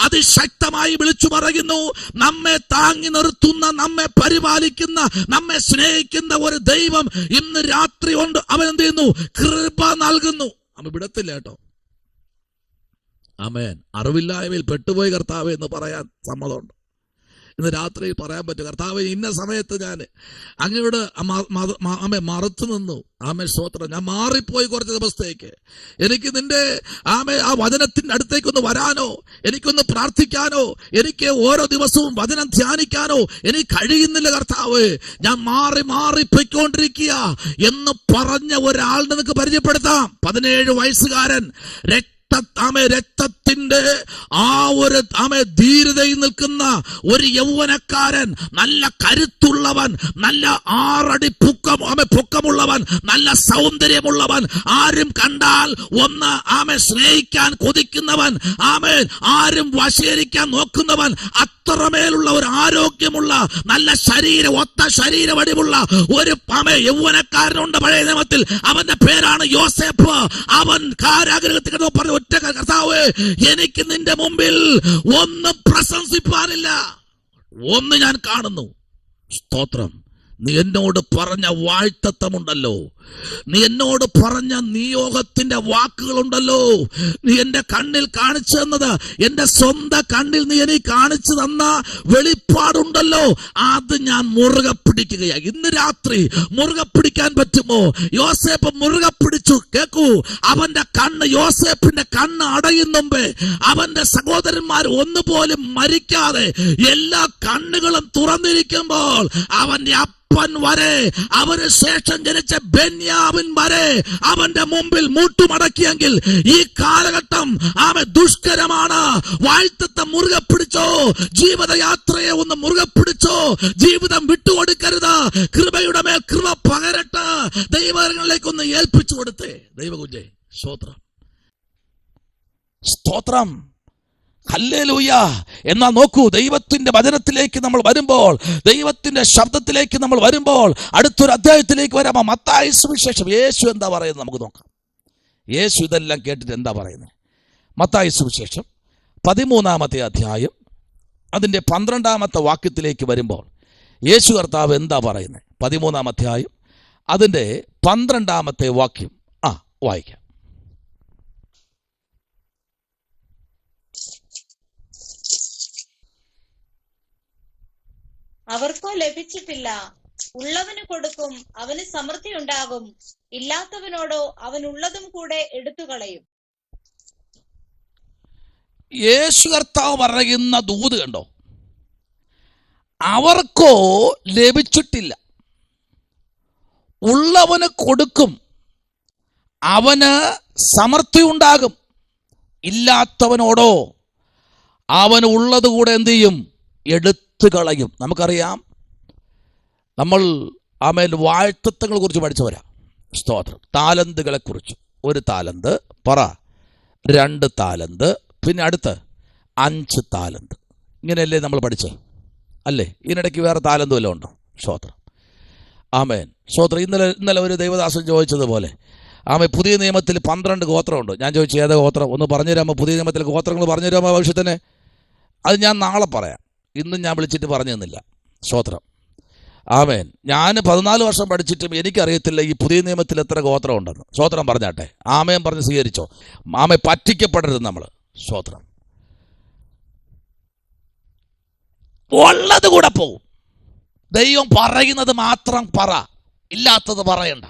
അതിശക്തമായി വിളിച്ചു പറയുന്നു, നമ്മെ താങ്ങി നിർത്തുന്ന, നമ്മെ പരിപാലിക്കുന്ന, നമ്മെ സ്നേഹിക്കുന്ന ഒരു ദൈവം ഇന്ന് രാത്രി കൊണ്ട് അവൻ എന്ത് ചെയ്യുന്നു? കൃപ നൽകുന്നു. അവൻ വിടത്തില്ല കേട്ടോ. ആമേൻ. അറിവില്ലായ്മയിൽ പെട്ടുപോയി കർത്താവേ എന്ന് പറയാൻ സമ്മതമുണ്ട്. ഇന്ന് രാത്രി പറയാൻ പറ്റും, കർത്താവേ, ഇന്ന സമയത്ത് ഞാൻ അങ്ങയോട് മറച്ചു നിന്നു. സ്തോത്രം. ഞാൻ മാറിപ്പോയി കുറച്ച് ദിവസത്തേക്ക്. എനിക്ക് നിന്റെ ആ വചനത്തിന്റെ അടുത്തേക്കൊന്ന് വരാനോ, എനിക്കൊന്ന് പ്രാർത്ഥിക്കാനോ, എനിക്ക് ഓരോ ദിവസവും വചനം ധ്യാനിക്കാനോ എനിക്ക് കഴിയുന്നില്ല കർത്താവ്. ഞാൻ മാറിപ്പോയിക്കൊണ്ടിരിക്കുക എന്ന് പറഞ്ഞ ഒരാൾ നിനക്ക് പരിചയപ്പെടുത്താം. 17 വയസ്സുകാരൻ രക്തത്തിന്റെ ആ ഒരു ധീരതയിൽ നിൽക്കുന്ന ഒരു യൗവനക്കാരൻ, നല്ല കരുത്തുള്ളവൻ, നല്ല 6 അടി പൊക്കമുള്ളവൻ, നല്ല സൗന്ദര്യമുള്ളവൻ, ആരും കണ്ടാൽ ഒന്ന് സ്നേഹിക്കാൻ കൊതിക്കുന്നവൻ, ആരും വശീകരിക്കാൻ നോക്കുന്നവൻ, അത്രമേലുള്ള ഒരു ആരോഗ്യമുള്ള നല്ല ഒത്ത ശരീരവടിവുള്ള ഒരു യൗവനക്കാരനുണ്ട് പഴയ നിയമത്തിൽ. അവന്റെ പേരാണ് യോസേഫ്. അവൻ കാരാഗൃഹത്തിൽ പറഞ്ഞു, ഒറ്റ കർത്താവേ, എനിക്ക് നിന്റെ മുമ്പിൽ ഒന്നും പ്രശംസിപ്പാനില്ല, ഒന്ന് ഞാൻ കാണുന്നു. സ്തോത്രം. നീ എന്നോട് പറഞ്ഞ വാഴ്ത്തത്വമുണ്ടല്ലോ, നീ എന്നോട് പറഞ്ഞ നിയോഗത്തിന്റെ വാക്കുകളുണ്ടല്ലോ, നീ എന്റെ കണ്ണിൽ കാണിച്ചു തന്നത്, എന്റെ സ്വന്തം കണ്ണിൽ നീ എനിക്ക് കാണിച്ചു തന്ന വെളിപ്പാടുണ്ടല്ലോ, അത് ഞാൻ മുറുകെ പിടിക്കുകയാണ്. ഇന്ന് രാത്രി മുറുകെ പിടിക്കാൻ പറ്റുമോ? യോസേപ്പ് മുറുകെ പിടിച്ചു. കേക്കൂ, അവന്റെ കണ്ണ്, യോസേപ്പിന്റെ കണ്ണ് അടയും മുമ്പേ അവന്റെ സഹോദരന്മാർ ഒന്നുപോലും മരിക്കാതെ എല്ലാ കണ്ണുകളും തുറന്നിരിക്കുമ്പോൾ അവന്റെ അപ്പൻ വരെ, അവന് ശേഷം ജനിച്ച ബെന്യാമിൻ വരെ അവന്റെ മുമ്പിൽ മുട്ടുമടക്കിയെങ്കിൽ ഈ കാലഘട്ടം അവൻ ദുഷ്കരമാണ്. വാഴ്ത്തത്തെ മുറുകെ പിടിച്ചോ, ജീവിതയാത്രയെ ഒന്ന് മുറുകെ പിടിച്ചോ, ജീവിതം വിട്ടുകൊടുക്കരുത്. കൃപയുടെ മേൽ കൃപ പകരട്ടെ, ദൈവങ്ങളിലേക്കൊന്ന് ഏൽപ്പിച്ചു കൊടുത്തേ. ദൈവകുഞ്ഞേ സ്തോത്രം, സ്തോത്രം, ഹല്ലേലൂയ. എന്നാൽ നോക്കൂ, ദൈവത്തിന്റെ വചനത്തിലേക്ക് നമ്മൾ വരുമ്പോൾ, ദൈവത്തിന്റെ ശബ്ദത്തിലേക്ക് നമ്മൾ വരുമ്പോൾ, അടുത്തൊരു അധ്യായത്തിലേക്ക് വരാം. മത്തായി സുവിശേഷം യേശു എന്താ പറയുന്നത് നമുക്ക് നോക്കാം. യേശു ഇതെല്ലാം കേട്ടിട്ട് എന്താ പറയുന്നത്? മത്തായി സുവിശേഷം 13-ാമത്തെ അധ്യായം അതിന്റെ 12-ാമത്തെ വാക്യത്തിലേക്ക് വരുമ്പോൾ യേശു കർത്താവ് എന്താ പറയുന്നത്? 13-ാം അധ്യായം അതിന്റെ 12-ാമത്തെ വാക്യം വായിക്കാം. അവർക്കോ ലഭിച്ചിട്ടില്ല. ഉള്ളവന് കൊടുക്കും, അവന് സമൃദ്ധി ഉണ്ടാകും. ഇല്ലാത്തവനോടോ അവൻ ഉള്ളതും കൂടെ എടുത്തുകളയും. യേശു കർത്താവ് പറയുന്ന ദൂത് കണ്ടോ? അവർക്കോ ലഭിച്ചിട്ടില്ല, ഉള്ളവന് കൊടുക്കും, അവന് സമൃദ്ധി ഉണ്ടാകും. ഇല്ലാത്തവനോടോ അവന് ഉള്ളത് കൂടെ എന്ത് ചെയ്യും? എടുത്തു കളയും. നമുക്കറിയാം, നമ്മൾ വാഴ്ത്തത്വങ്ങളെ കുറിച്ച് പഠിച്ചവരാ. സ്തോത്രം. താലന്തുകളെ കുറിച്ച്. 1 താലന്ത്, പറ 2 താലന്ത്, പിന്നെ അടുത്ത് 5 താലന്ത്. ഇങ്ങനെയല്ലേ നമ്മൾ പഠിച്ചത് അല്ലേ? ഇതിനിടയ്ക്ക് വേറെ താലന്ത് വല്ലതും ഉണ്ടോ? സ്തോത്രം, ആമേൻ, സ്തോത്രം. ഇന്നലെ ഒരു ദൈവദാസൻ ചോദിച്ചതുപോലെ, പുതിയ നിയമത്തിൽ 12 ഗോത്രമുണ്ട്. ഞാൻ ചോദിച്ചു ഏതാ ഗോത്രം ഒന്ന് പറഞ്ഞു തരാമോ? പുതിയ നിയമത്തിലെ ഗോത്രങ്ങൾ പറഞ്ഞു തരാമോ ഭവിഷ്യത്തിന്? അത് ഞാൻ നാളെ പറയാം, ഇന്നും ഞാൻ വിളിച്ചിട്ട് പറഞ്ഞു തന്നില്ല. സ്തോത്രം, ആമേൻ. ഞാൻ 14 വർഷം പഠിച്ചിട്ടും എനിക്കറിയത്തില്ല ഈ പുതിയ നിയമത്തിൽ എത്ര ഗോത്രം ഉണ്ടെന്ന്. സ്തോത്രം പറഞ്ഞാട്ടെ. ആമേൻ പറഞ്ഞ് സ്വീകരിച്ചോ. പറ്റിക്കപ്പെടരുത് നമ്മൾ. സ്തോത്രം. ഉള്ളത് കൂടെ പോവും. ദൈവം പറയുന്നത് മാത്രം പറ, ഇല്ലാത്തത് പറയണ്ട.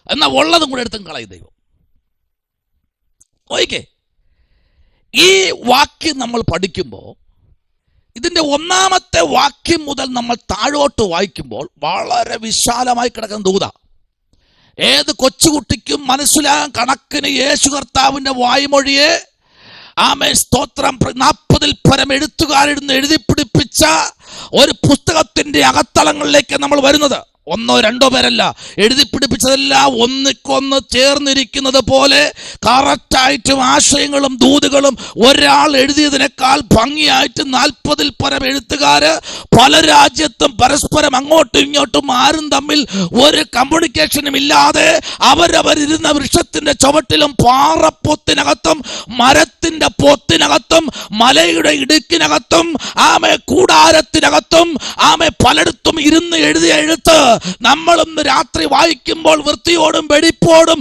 എന്നാൽ ഉള്ളതും കൂടെ എടുത്തും കളയും ദൈവം. ഓക്കെ, ഈ വാക്യം നമ്മൾ പഠിക്കുമ്പോൾ ഇതിന്റെ 1-ാമത്തെ വാക്യം മുതൽ നമ്മൾ താഴോട്ട് വായിക്കുമ്പോൾ വളരെ വിശാലമായി കിടക്കുന്ന ദൂത. ഏത് കൊച്ചുകുട്ടിക്കും മനസ്സിലാകാൻ കണക്കിന് യേശു കർത്താവിന്റെ വായ്മൊഴിയെ സ്തോത്രം 40-ൽ പരം എഴുത്തുകാരിടുന്ന് എഴുതി പിടിപ്പിച്ച ഒരു പുസ്തകത്തിന്റെ അകത്തളങ്ങളിലേക്ക് നമ്മൾ വരുന്നത്. 1 or 2 പേരല്ല എഴുതി പിടിപ്പിച്ചതെല്ലാം ഒന്നിക്കൊന്ന് ചേർന്നിരിക്കുന്നത് പോലെ കറക്റ്റായിട്ടും ആശയങ്ങളും ദൂതുകളും ഒരാൾ എഴുതിയതിനേക്കാൾ ഭംഗിയായിട്ട് 40-ൽ പരം എഴുത്തുകാര് പല രാജ്യത്തും പരസ്പരം അങ്ങോട്ടും ഇങ്ങോട്ടും ആരും തമ്മിൽ ഒരു കമ്മ്യൂണിക്കേഷനും ഇല്ലാതെ അവരവരിരുന്ന വൃക്ഷത്തിന്റെ ചുവട്ടിലും പാറപ്പൊത്തിനകത്തും മരത്തിന്റെ പൊത്തിനകത്തും മലയുടെ ഇടുക്കിനകത്തും കൂടാരത്തിനകത്തും പലയിടത്തും ഇരുന്ന് എഴുതിയ എഴുത്ത് നമ്മളൊന്ന് രാത്രി വായിക്കുമ്പോൾ വൃത്തിയോടും വെടിപ്പോടും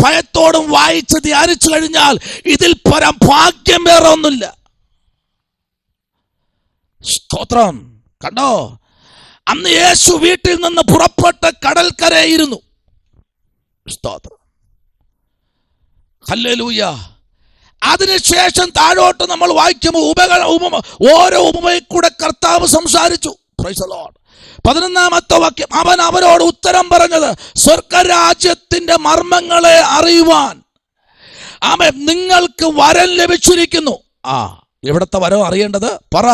ഭയത്തോടും വായിച്ച് ധ്യാനിച്ചു കഴിഞ്ഞാൽ ഇതിൽ പരം ഭാഗ്യം വേറെ ഒന്നുമില്ല. സ്തോത്രം. കണ്ടോ, അന്ന് യേശു വീട്ടിൽ നിന്ന് പുറപ്പെട്ട് കടൽക്കരയിരുന്നു. സ്തോത്രം, ഹല്ലേലൂയ. അതിനുശേഷം താഴോട്ട് നമ്മൾ വായിക്കുമ്പോൾ ഓരോ ഉപമയിൽ കൂടെ കർത്താവ് സംസാരിച്ചു. Price the Lord. 11-ാമത്തെ വാക്യം, അവൻ അവരോട് ഉത്തരം പറഞ്ഞത്, സ്വർഗരാജ്യത്തിന്റെ മർമ്മങ്ങളെ അറിയുവാൻ നിങ്ങൾക്ക് വരം ലഭിച്ചിരിക്കുന്നു. എവിടത്തെ വരം അറിയേണ്ടത്? പറ.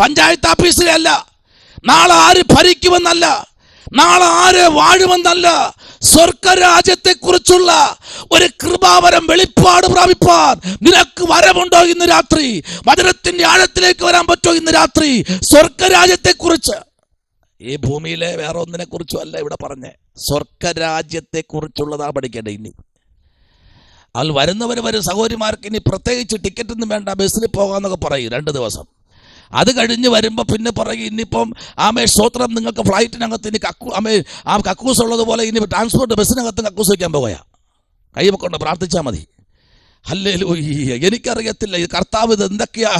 പഞ്ചായത്ത് ഓഫീസിലെ അല്ല, നാളെ ആര് ഭരിക്കുമെന്നല്ല, നാളെ ആര് വാഴുമെന്നല്ല, സ്വർഗരാജ്യത്തെ കുറിച്ചുള്ള ഒരു കൃപാവരം വെളിപ്പാട് പ്രാപിപ്പാൻ നിനക്ക് വരമുണ്ടോ ഇന്ന് രാത്രി? വചനത്തിന്റെ ആഴത്തിലേക്ക് വരാൻ പറ്റുമോ ഇന്ന് രാത്രി? സ്വർഗരാജ്യത്തെ കുറിച്ച്, ഈ ഭൂമിയിലെ വേറെ ഒന്നിനെ കുറിച്ചും അല്ല ഇവിടെ പറഞ്ഞേ, സ്വർഗരാജ്യത്തെ കുറിച്ചുള്ളതാ പഠിക്കേണ്ടത്. ഇനി അതിൽ വരുന്നവർ വരും സഹോദരിമാർക്ക് ഇനി പ്രത്യേകിച്ച് ടിക്കറ്റ് ഒന്നും വേണ്ട, ബസ്സിൽ പോകാന്നൊക്കെ പറയും 2 ദിവസം. അത് കഴിഞ്ഞ് വരുമ്പോൾ പിന്നെ പറയും ഇനിയിപ്പം സ്തോത്രം നിങ്ങൾക്ക് ഫ്ലൈറ്റിനകത്ത് ഇനി കക്കൂസ് ഉള്ളതുപോലെ ഇനി ട്രാൻസ്പോർട്ട് ബസ്സിനകത്ത് കക്കൂസ് വയ്ക്കാൻ പോയാ കൈവക്കൊണ്ട് പ്രാർത്ഥിച്ചാൽ മതി. ഹല്ലേലൂയ. എനിക്കറിയത്തില്ല ഈ കർത്താവ് ഇത് എന്തൊക്കെയാ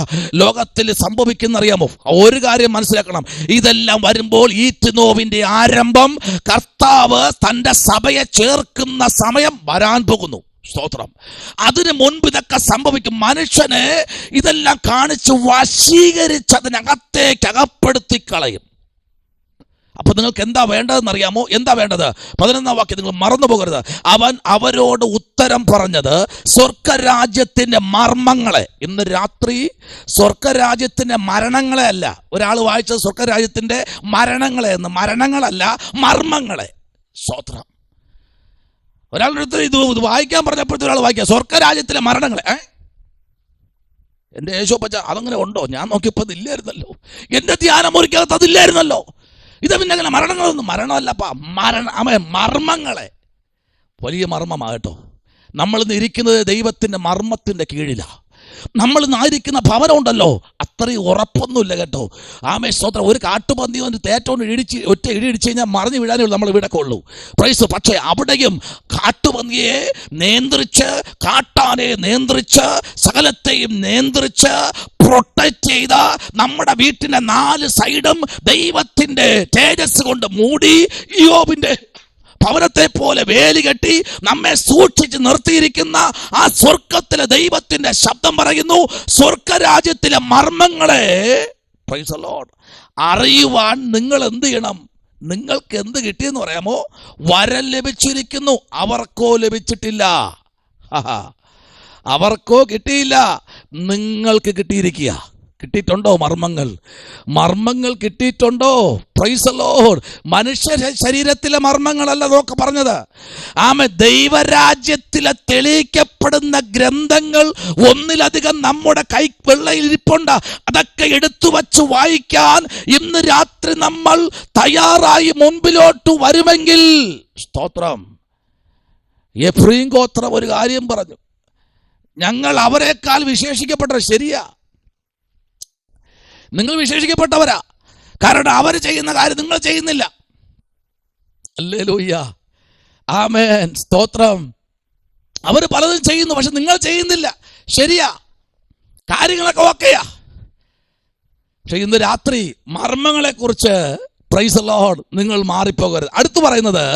ലോകത്തിൽ സംഭവിക്കുന്നറിയാമോ? ഒരു കാര്യം മനസ്സിലാക്കണം, ഇതെല്ലാം വരുമ്പോൾ ഈറ്റുനോവിന്റെ ആരംഭം കർത്താവ് തന്റെ സഭയെ ചേർക്കുന്ന സമയം വരാൻ പോകുന്നു. സ്തോത്രം. അതിന് മുൻപ് ഇതൊക്കെ സംഭവിക്കും. മനുഷ്യനെ ഇതെല്ലാം കാണിച്ച് വശീകരിച്ചതിനകത്തേക്ക് അകപ്പെടുത്തി കളയും. അപ്പൊ നിങ്ങൾക്ക് എന്താ വേണ്ടതെന്നറിയാമോ? എന്താ വേണ്ടത്? 11-ാം വാക്യം നിങ്ങൾ മറന്നു പോകരുത്. അവൻ അവരോട് ഉത്തരം പറഞ്ഞത് സ്വർഗരാജ്യത്തിന്റെ മർമ്മങ്ങളെ. ഇന്ന് രാത്രി സ്വർഗരാജ്യത്തിന്റെ മരണങ്ങളെ അല്ല, ഒരാൾ വായിച്ചത് സ്വർഗരാജ്യത്തിന്റെ മരണങ്ങളെ എന്ന്. മരണങ്ങളല്ല, മർമ്മങ്ങളെ. സ്തോത്രം. ഒരാളുടെ അടുത്ത് ഇത് വായിക്കാൻ പറഞ്ഞപ്പോഴത്തെ ഒരാൾ വായിക്കുക സ്വർഗരാജ്യത്തിലെ മരണങ്ങളെ. എന്റെ യേശോപ്പച്ച അതങ്ങനെ ഉണ്ടോ? ഞാൻ നോക്കിയപ്പോൾ അതില്ലായിരുന്നല്ലോ, എന്റെ ധ്യാനമുറിക്കകത്ത് അതില്ലായിരുന്നല്ലോ. ഇത് പിന്നെ അങ്ങനെ മരണങ്ങളൊന്നും മരണമല്ലപ്പാ, മർമ്മങ്ങളെ. വലിയ മർമ്മമാകട്ടോ. നമ്മളിന്ന് ഇരിക്കുന്നത് ദൈവത്തിന്റെ മർമ്മത്തിന്റെ കീഴിലാണ്. നമ്മൾ ഇരിക്കുന്ന ഭവനം ഉണ്ടല്ലോ, അത്രയും ഉറപ്പൊന്നുമില്ല കേട്ടോ. സ്തോത്രം. ഒരു കാട്ടുപന്നിയോ തേറ്റോണ്ട് ഒറ്റ ഇടിച്ചു കഴിഞ്ഞാൽ മറിഞ്ഞു വീഴാനേ നമ്മൾ ഇവിടെയൊക്കെ ഉള്ളൂ. പ്രൈസ്. പക്ഷേ അവിടെയും കാട്ടുപന്നിയെ നിയന്ത്രിച്ച്, കാട്ടാനെ നിയന്ത്രിച്ച്, സകലത്തെയും നിയന്ത്രിച്ച് പ്രൊട്ടക്ട് ചെയ്ത നമ്മുടെ വീട്ടിന്റെ 4 സൈഡും ദൈവത്തിന്റെ തേജസ് കൊണ്ട് മൂടി യോബിന്റെ ഭവനത്തെ പോലെ വേലി കെട്ടി നമ്മെ സൂക്ഷിച്ച് നിർത്തിയിരിക്കുന്ന ആ സ്വർഗത്തിലെ ദൈവത്തിന്റെ ശബ്ദം പറയുന്നു, സ്വർഗരാജ്യത്തിലെ മർമ്മങ്ങളെ പ്രൈസ് ദി ലോർഡ് അറിയുവാൻ നിങ്ങൾ എന്ത് ചെയ്യണം? നിങ്ങൾക്ക് എന്ത് കിട്ടിയെന്ന് പറയാമോ? വരം ലഭിച്ചിരിക്കുന്നു, അവർക്കോ ലഭിച്ചിട്ടില്ല. അവർക്കോ കിട്ടിയില്ല, നിങ്ങൾക്ക് കിട്ടിയിരിക്കുക. കിട്ടിയിട്ടുണ്ടോ മർമ്മങ്ങൾ? മർമ്മങ്ങൾ കിട്ടിയിട്ടുണ്ടോ? Price the Lord. മനുഷ്യ ശരീരത്തിലെ മർമ്മങ്ങളല്ല നോക്ക് പറഞ്ഞത്. ദൈവരാജ്യത്തിലെ തെളിയിക്കപ്പെടുന്ന ഗ്രന്ഥങ്ങൾ ഒന്നിലധികം നമ്മുടെ കൈ വെള്ളയിൽ ഇരിപ്പുണ്ട്. അതൊക്കെ എടുത്തു വച്ച് വായിക്കാൻ ഇന്ന് രാത്രി നമ്മൾ തയ്യാറായി മുൻപിലോട്ട് വരുമെങ്കിൽ, സ്തോത്രം. എഫ്രയീം ഗോത്രം ഒരു കാര്യം പറഞ്ഞു, ഞങ്ങൾ അവരെക്കാൾ വിശേഷിക്കപ്പെട്ടവർ. ശരിയാ, നിങ്ങൾ വിശേഷിക്കപ്പെട്ടവരാ. കാരണം അവർ ചെയ്യുന്ന കാര്യം നിങ്ങൾ ചെയ്യുന്നില്ല. ഹല്ലേലൂയ. ആമേൻ. സ്തോത്രം. അവർ പലതും ചെയ്യുന്നു, പക്ഷെ നിങ്ങൾ ചെയ്യുന്നില്ല. ശരിയാ, കാര്യങ്ങളൊക്കെ ഓക്കെയാ. പക്ഷെ ഇന്ന് രാത്രി മർമ്മങ്ങളെ കുറിച്ച് പ്രൈസ് ദി ലോർഡ് നിങ്ങൾ മാറിപ്പോകരുത്. അടുത്ത് പറയുന്നത്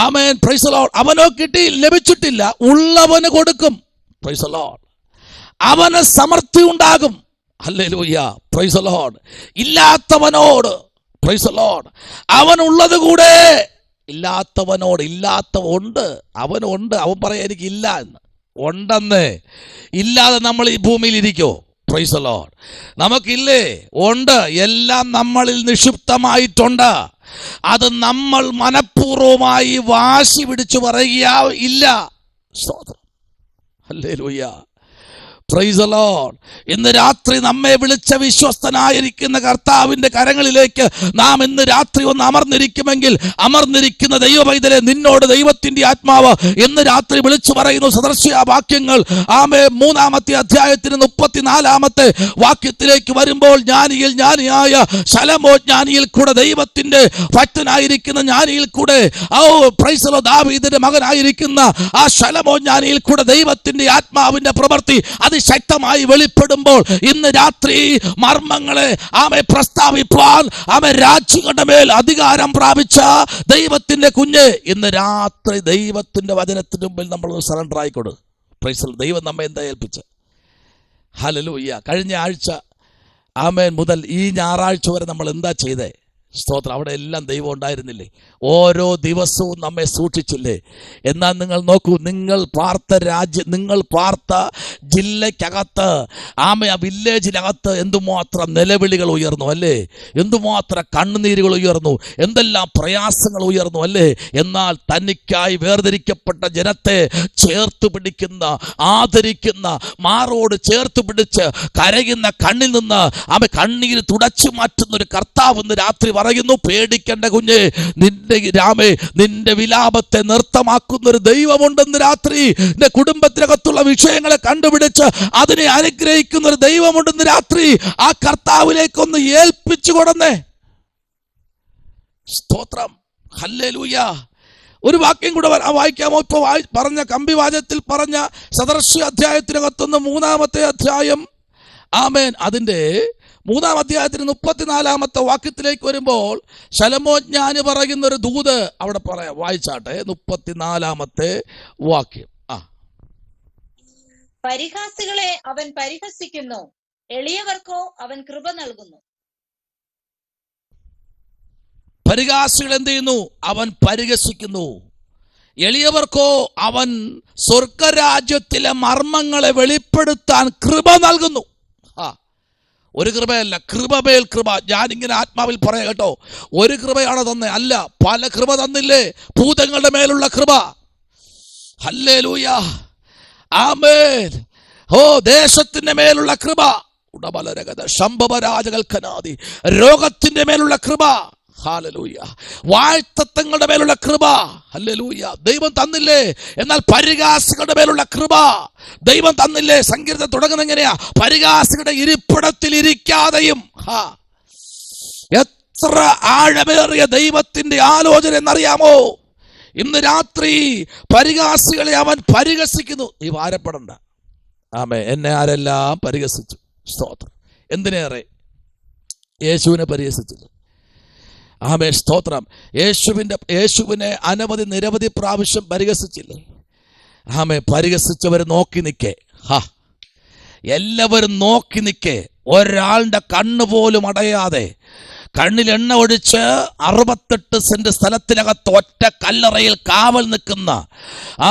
ആമേൻ. Price the Lord. അവനോ കിട്ടി, ലഭിച്ചിട്ടില്ല, ഉള്ളവന് കൊടുക്കും. Praise the lord. അവന് സമൃദ്ധി ഉണ്ടാകും. ഹല്ലേലൂയ. Praise the lord. ഇല്ലാത്തവനോട് പ്രൈസ് ദി ലോർഡ് അവനുള്ളത് കൂടെ ഇല്ലാത്തവനോട്. ഉണ്ട്, അവനുണ്ട്. അവൻ പറയാ എനിക്കില്ല എന്ന്. ഉണ്ടെന്ന്. ഇല്ലാതെ നമ്മൾ ഈ ഭൂമിയിൽ ഇരിക്കോ? Praise the lord. നമുക്കില്ലേ? ഉണ്ട്. എല്ലാം നമ്മളിൽ നിക്ഷിപ്തമായിട്ടുണ്ട്. അത് നമ്മൾ മനഃപൂർവമായി വാശി പിടിച്ചു പറയുക ഇല്ല. ഹല്ലേലൂയ. Praise the Lord. ഇന്ന് രാത്രി നമ്മെ വിളിച്ച വിശ്വസ്തനായിരിക്കുന്ന കർത്താവിന്റെ കരങ്ങളിലേക്ക് നാം ഇന്ന് രാത്രി ഒന്ന് അമർന്നിരിക്കുമെങ്കിൽ, അമർന്നിരിക്കുന്ന ദൈവപൈതലെ, നിന്നോട് ദൈവത്തിന്റെ ആത്മാവ് ഇന്ന് രാത്രി വിളിച്ചു പറയുന്നു സദൃശ്യ വാക്യങ്ങൾ. 3-ാമത്തെ അധ്യായത്തിന് 34-ാമത്തെ വാക്യത്തിലേക്ക് വരുമ്പോൾ, ജ്ഞാനിയായ ശലോമോൻ ജ്ഞാനിയിൽ കൂടെ, ദൈവത്തിന്റെ ഭക്തനായിരിക്കുന്ന ജ്ഞാനിയിൽ കൂടെ, പ്രൈസ് ദി ലോർഡ്, ദാവീദിന്റെ മകനായിരിക്കുന്ന ആ ശലോമോൻ ജ്ഞാനിയിൽ കൂടെ ദൈവത്തിന്റെ ആത്മാവിന്റെ പ്രവൃത്തി അതിശക്തമായി വെളിപ്പെടുമ്പോൾ ഇന്ന് രാത്രി മർമ്മങ്ങളെ പ്രസ്താവിപ്പാൻ രാജ്യങ്ങളുടെ മേൽ അധികാരം പ്രാപിച്ച ദൈവത്തിന്റെ കുഞ്ഞ്, ഇന്ന് രാത്രി ദൈവത്തിന്റെ വചനത്തിന് മുമ്പിൽ നമ്മൾ സറണ്ടർ ആയിക്കോട്. Praise the lord. ദൈവം നമ്മെ എന്താ ഏൽപ്പിച്ച്? ഹല്ലേലൂയ. കഴിഞ്ഞ ആഴ്ച മുതൽ ഈ ഞായറാഴ്ച വരെ നമ്മൾ എന്താ ചെയ്തേ? സ്തോത്രം. അവിടെ എല്ലാം ദൈവം ഉണ്ടായിരുന്നില്ലേ? ഓരോ ദിവസവും നമ്മെ സൂക്ഷിച്ചില്ലേ? എന്നാൽ നിങ്ങൾ നോക്കൂ, നിങ്ങൾ പാർത്ത ജില്ലക്കകത്ത് ആ വില്ലേജിനകത്ത് എന്തുമാത്രം നിലവിളികൾ ഉയർന്നു അല്ലേ? എന്തുമാത്രം കണ്ണുനീരുകൾ ഉയർന്നു, എന്തെല്ലാം പ്രയാസങ്ങൾ ഉയർന്നു അല്ലേ? എന്നാൽ തനിക്കായി വേർതിരിക്കപ്പെട്ട ജനത്തെ ചേർത്ത് പിടിക്കുന്ന, ആദരിക്കുന്ന, മാറോട് ചേർത്ത് പിടിച്ച് കരയുന്ന കണ്ണിൽ നിന്ന് കണ്ണീര് തുടച്ചു മാറ്റുന്ന ഒരു കർത്താവ് ഇന്ന് രാത്രി പറയുന്നു, പേടിക്കേണ്ട കുഞ്ഞ്, നിന്റെ വിലാപത്തെ നൃത്തമാക്കുന്ന ഒരു ദൈവമുണ്ടെന്ന് രാത്രി. നിന്റെ കുടുംബത്തിനകത്തുള്ള വിഷയങ്ങളെ കണ്ടുപിടിച്ച് അതിനെ അനുഗ്രഹിക്കുന്ന ഒരു ദൈവമുണ്ടെന്ന് രാത്രി. ആ കർത്താവിലേക്കൊന്ന് ഏൽപ്പിച്ചു കൊടുന്നേ. സ്തോത്രം, ഹല്ലേലൂയ. ഒരു വാക്യം കൂടെ വായിക്കാമോ? ഇപ്പൊ പറഞ്ഞ കമ്പിവാചത്തിൽ പറഞ്ഞ സദൃശ്യ അധ്യായത്തിനകത്തുനിന്ന് 3-ാമത്തെ അധ്യായം, ആമേൻ, അതിന്റെ 3-ാം അധ്യായത്തിന് 34-ാമത്തെ വാക്യത്തിലേക്ക് വരുമ്പോൾ ശലോമോൻ ജ്ഞാനി പറയുന്ന ഒരു ദൂത് അവിടെ പറയാം. വായിച്ചാട്ടെ, 34-ാമത്തെ വാക്യം. പരിഹാസികളെ അവൻ പരിഹസിക്കുന്നു, എളിയവർക്കോ അവൻ കൃപ നൽകുന്നു. പരിഹാസികൾ എന്ത് ചെയ്യുന്നു? അവൻ പരിഹസിക്കുന്നു. എളിയവർക്കോ അവൻ സ്വർഗരാജ്യത്തിലെ മർമ്മങ്ങളെ വെളിപ്പെടുത്താൻ കൃപ നൽകുന്നു. ഒരു കൃപയല്ല, കൃപമേൽ കൃപ. ഞാനിങ്ങനെ ആത്മാവിൽ പറയാം കേട്ടോ. ഒരു കൃപയാണ് തന്നെ, അല്ല, പല കൃപ തന്നില്ലേ? ഭൂതങ്ങളുടെ മേലുള്ള കൃപ, ഹല്ലേലൂയ, ആമേൻ. ഓ, ദേശത്തിന്റെ മേലുള്ള കൃപ, ഉടബലരഗത ശംഭവരാജകൽക്കനാദി, രോഗത്തിന്റെ മേലുള്ള കൃപ, ഹല്ലേലൂയ, വാഴ്ത്തങ്ങളുടെ മേലുള്ള കൃപ, ഹല്ലേലൂയ, ദൈവം തന്നില്ലേ? എന്നാൽ പരിഹാസികളുടെ മേലുള്ള കൃപ ദൈവം തന്നില്ലേ? സങ്കീർത്തനം തുടങ്ങുന്നത് എങ്ങനെയാ? പരിഹാസികളുടെ ഇരിപ്പിടത്തിൽ ഇരിക്കാതെയും. എത്ര ആഴമേറിയ ദൈവത്തിന്റെ ആലോചന എന്നറിയാമോ? ഇന്ന് രാത്രി പരിഹാസികളെ അവൻ പരിഹസിക്കുന്നു. നീ ഭാരപ്പെടണ്ട. ആമേ, എന്നെ ആരെല്ലാം പരിഹസിച്ചു. സ്തോത്രം. എന്തിനേറെ യേശുവിനെ പരിഹസിച്ചില്ല. ആമേ, സ്തോത്രം. യേശുവിനെ നിരവധി പ്രാവശ്യം പരിഹസിച്ചില്ലേ? ആമേ, പരിഹസിച്ചവർ നോക്കി നിൽക്കേ. എല്ലാവരും നോക്കി നിൽക്കേ. ഒരാളുടെ കണ്ണുപോലും അടയാതെ കണ്ണിൽ എണ്ണ ഒഴിച്ച് 68 സെന്റ് സ്ഥലത്തിനകത്ത് ഒറ്റ കല്ലറയിൽ കാവൽ നിൽക്കുന്ന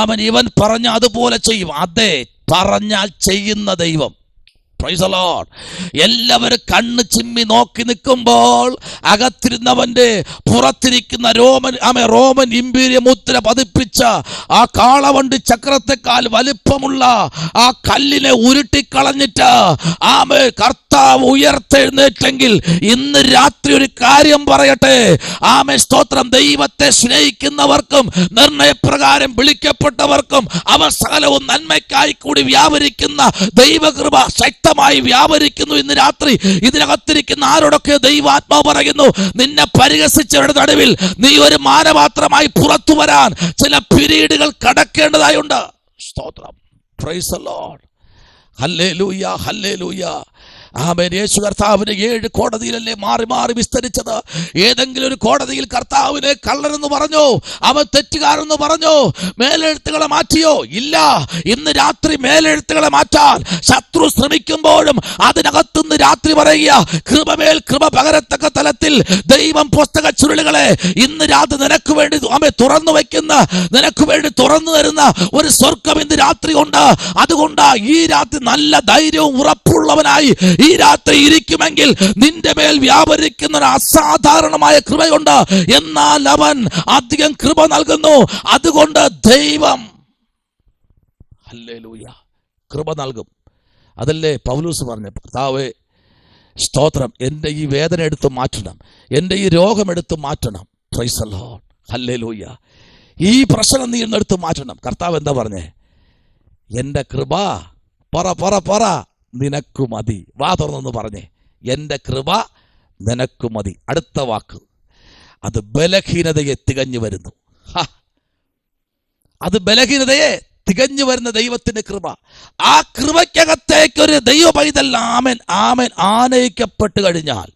അവൻ ഇവൻ പറഞ്ഞ അതുപോലെ ചെയ്യും. അതെ, പറഞ്ഞാൽ ചെയ്യുന്ന ദൈവം. Price the Lord. എല്ലാവരും കണ്ണ് ചിമ്മി നോക്കി നിൽക്കുമ്പോൾ അകത്തിരുന്നവന്റെ പുറത്തിരിക്കുന്ന റോമൻ ഇമ്പീരിയ മുദ്ര പതിപ്പിച്ച ആ കാളവണ്ടി ചക്രത്തെക്കാൾ വലിപ്പമുള്ള ആ കല്ലിനെ ഉരുട്ടിക്കളഞ്ഞിട്ട് കർത്താവ് ഉയർത്തെഴുന്നേറ്റെങ്കിൽ ഇന്ന് രാത്രി ഒരു കാര്യം പറയട്ടെ. ആമേ, സ്തോത്രം. ദൈവത്തെ സ്നേഹിക്കുന്നവർക്കും നിർണയപ്രകാരം വിളിക്കപ്പെട്ടവർക്കും അവർ സകലവും നന്മയ്ക്കായി കൂടി വ്യാപരിക്കുന്ന ദൈവകൃപ ശക്തമായി വ്യാപരിക്കുന്നു. ഇന്ന് രാത്രി ഇതിനകത്തിരിക്കുന്ന ആരോടൊക്കെ ദൈവാത്മാവ് പറയുന്നു, നിന്നെ പരിഹസിച്ചവരുടെ നടുവിൽ നീ ഒരു മാനപാത്രമായി പുറത്തു വരാൻ ചില പിരീഡുകൾ കടക്കേണ്ടതായുണ്ട്. സ്തോത്രം. Praise the lord. ഹല്ലേലൂയ, ഹല്ലേലൂയ. ആമേൻ. യേശു കർത്താവിനെ 7 കോടതിയിലല്ലേ മാറി മാറി വിസ്തരിച്ചത്? ഏതെങ്കിലും ഒരു കോടതിയിൽ കർത്താവിനെ കള്ളനെന്ന് പറഞ്ഞോ? അവൻ തെറ്റുകാരെന്ന് പറഞ്ഞോ? മേലെഴുത്തുകളെ മാറ്റിയോ? ഇല്ല. ഇന്ന് രാത്രി മേലെഴുത്തുകളെ മാറ്റാൻ ശത്രു ശ്രമിക്കുമ്പോഴും അതിനകത്തുനിന്ന് രാത്രി പറയുക, കൃപമേൽ കൃപ പകരത്തക്ക തലത്തിൽ ദൈവം പുസ്തക ചുരുളുകളെ ഇന്ന് രാത്രി നിനക്ക് വേണ്ടി തുറന്നു വയ്ക്കുന്ന, നിനക്ക് വേണ്ടി തുറന്നു തരുന്ന ഒരു സ്വർഗം ഇന്ന് രാത്രി ഉണ്ട്. അതുകൊണ്ട് ഈ രാത്രി നല്ല ധൈര്യവും ഉറപ്പുള്ളവനായി ഈ രാത്രി ഇരിക്കുമെങ്കിൽ നിന്റെ മേൽ വ്യാപരിക്കുന്ന ഒരു അസാധാരണമായ കൃപയുണ്ട്. എന്നാൽ അവൻ അധികം കൃപ നൽകുന്നു. അതുകൊണ്ട് ദൈവം, ഹല്ലേലൂയ, കൃപ നൽകും. അതല്ലേ പൗലോസ് പറഞ്ഞ, കർത്താവേ സ്തോത്രം, എൻ്റെ ഈ വേദന എടുത്ത് മാറ്റണം, എൻ്റെ ഈ രോഗം എടുത്ത് മാറ്റണം. Price the lord. ഹല്ലേലൂയ. ഈ പ്രശ്നം നീ എടുത്ത് മാറ്റണം. കർത്താവ് എന്താ പറഞ്ഞേ? എൻ്റെ കൃപ പറ നിനക്കു മതി. വാ തുറന്നൊന്ന് പറഞ്ഞേ, എൻ്റെ കൃപ നിനക്കു മതി. അടുത്ത വാക്ക്, അത് ബലഹീനതയെ തികഞ്ഞു വരുന്നു. അത് ബലഹീനതയെ തികഞ്ഞു വരുന്ന ദൈവത്തിന്റെ കൃപ. ആ കൃപയ്ക്കകത്തേക്ക് ഒരു ദൈവ പൈതൽ ആമേൻ ആനയിക്കപ്പെട്ട് കഴിഞ്ഞാൽ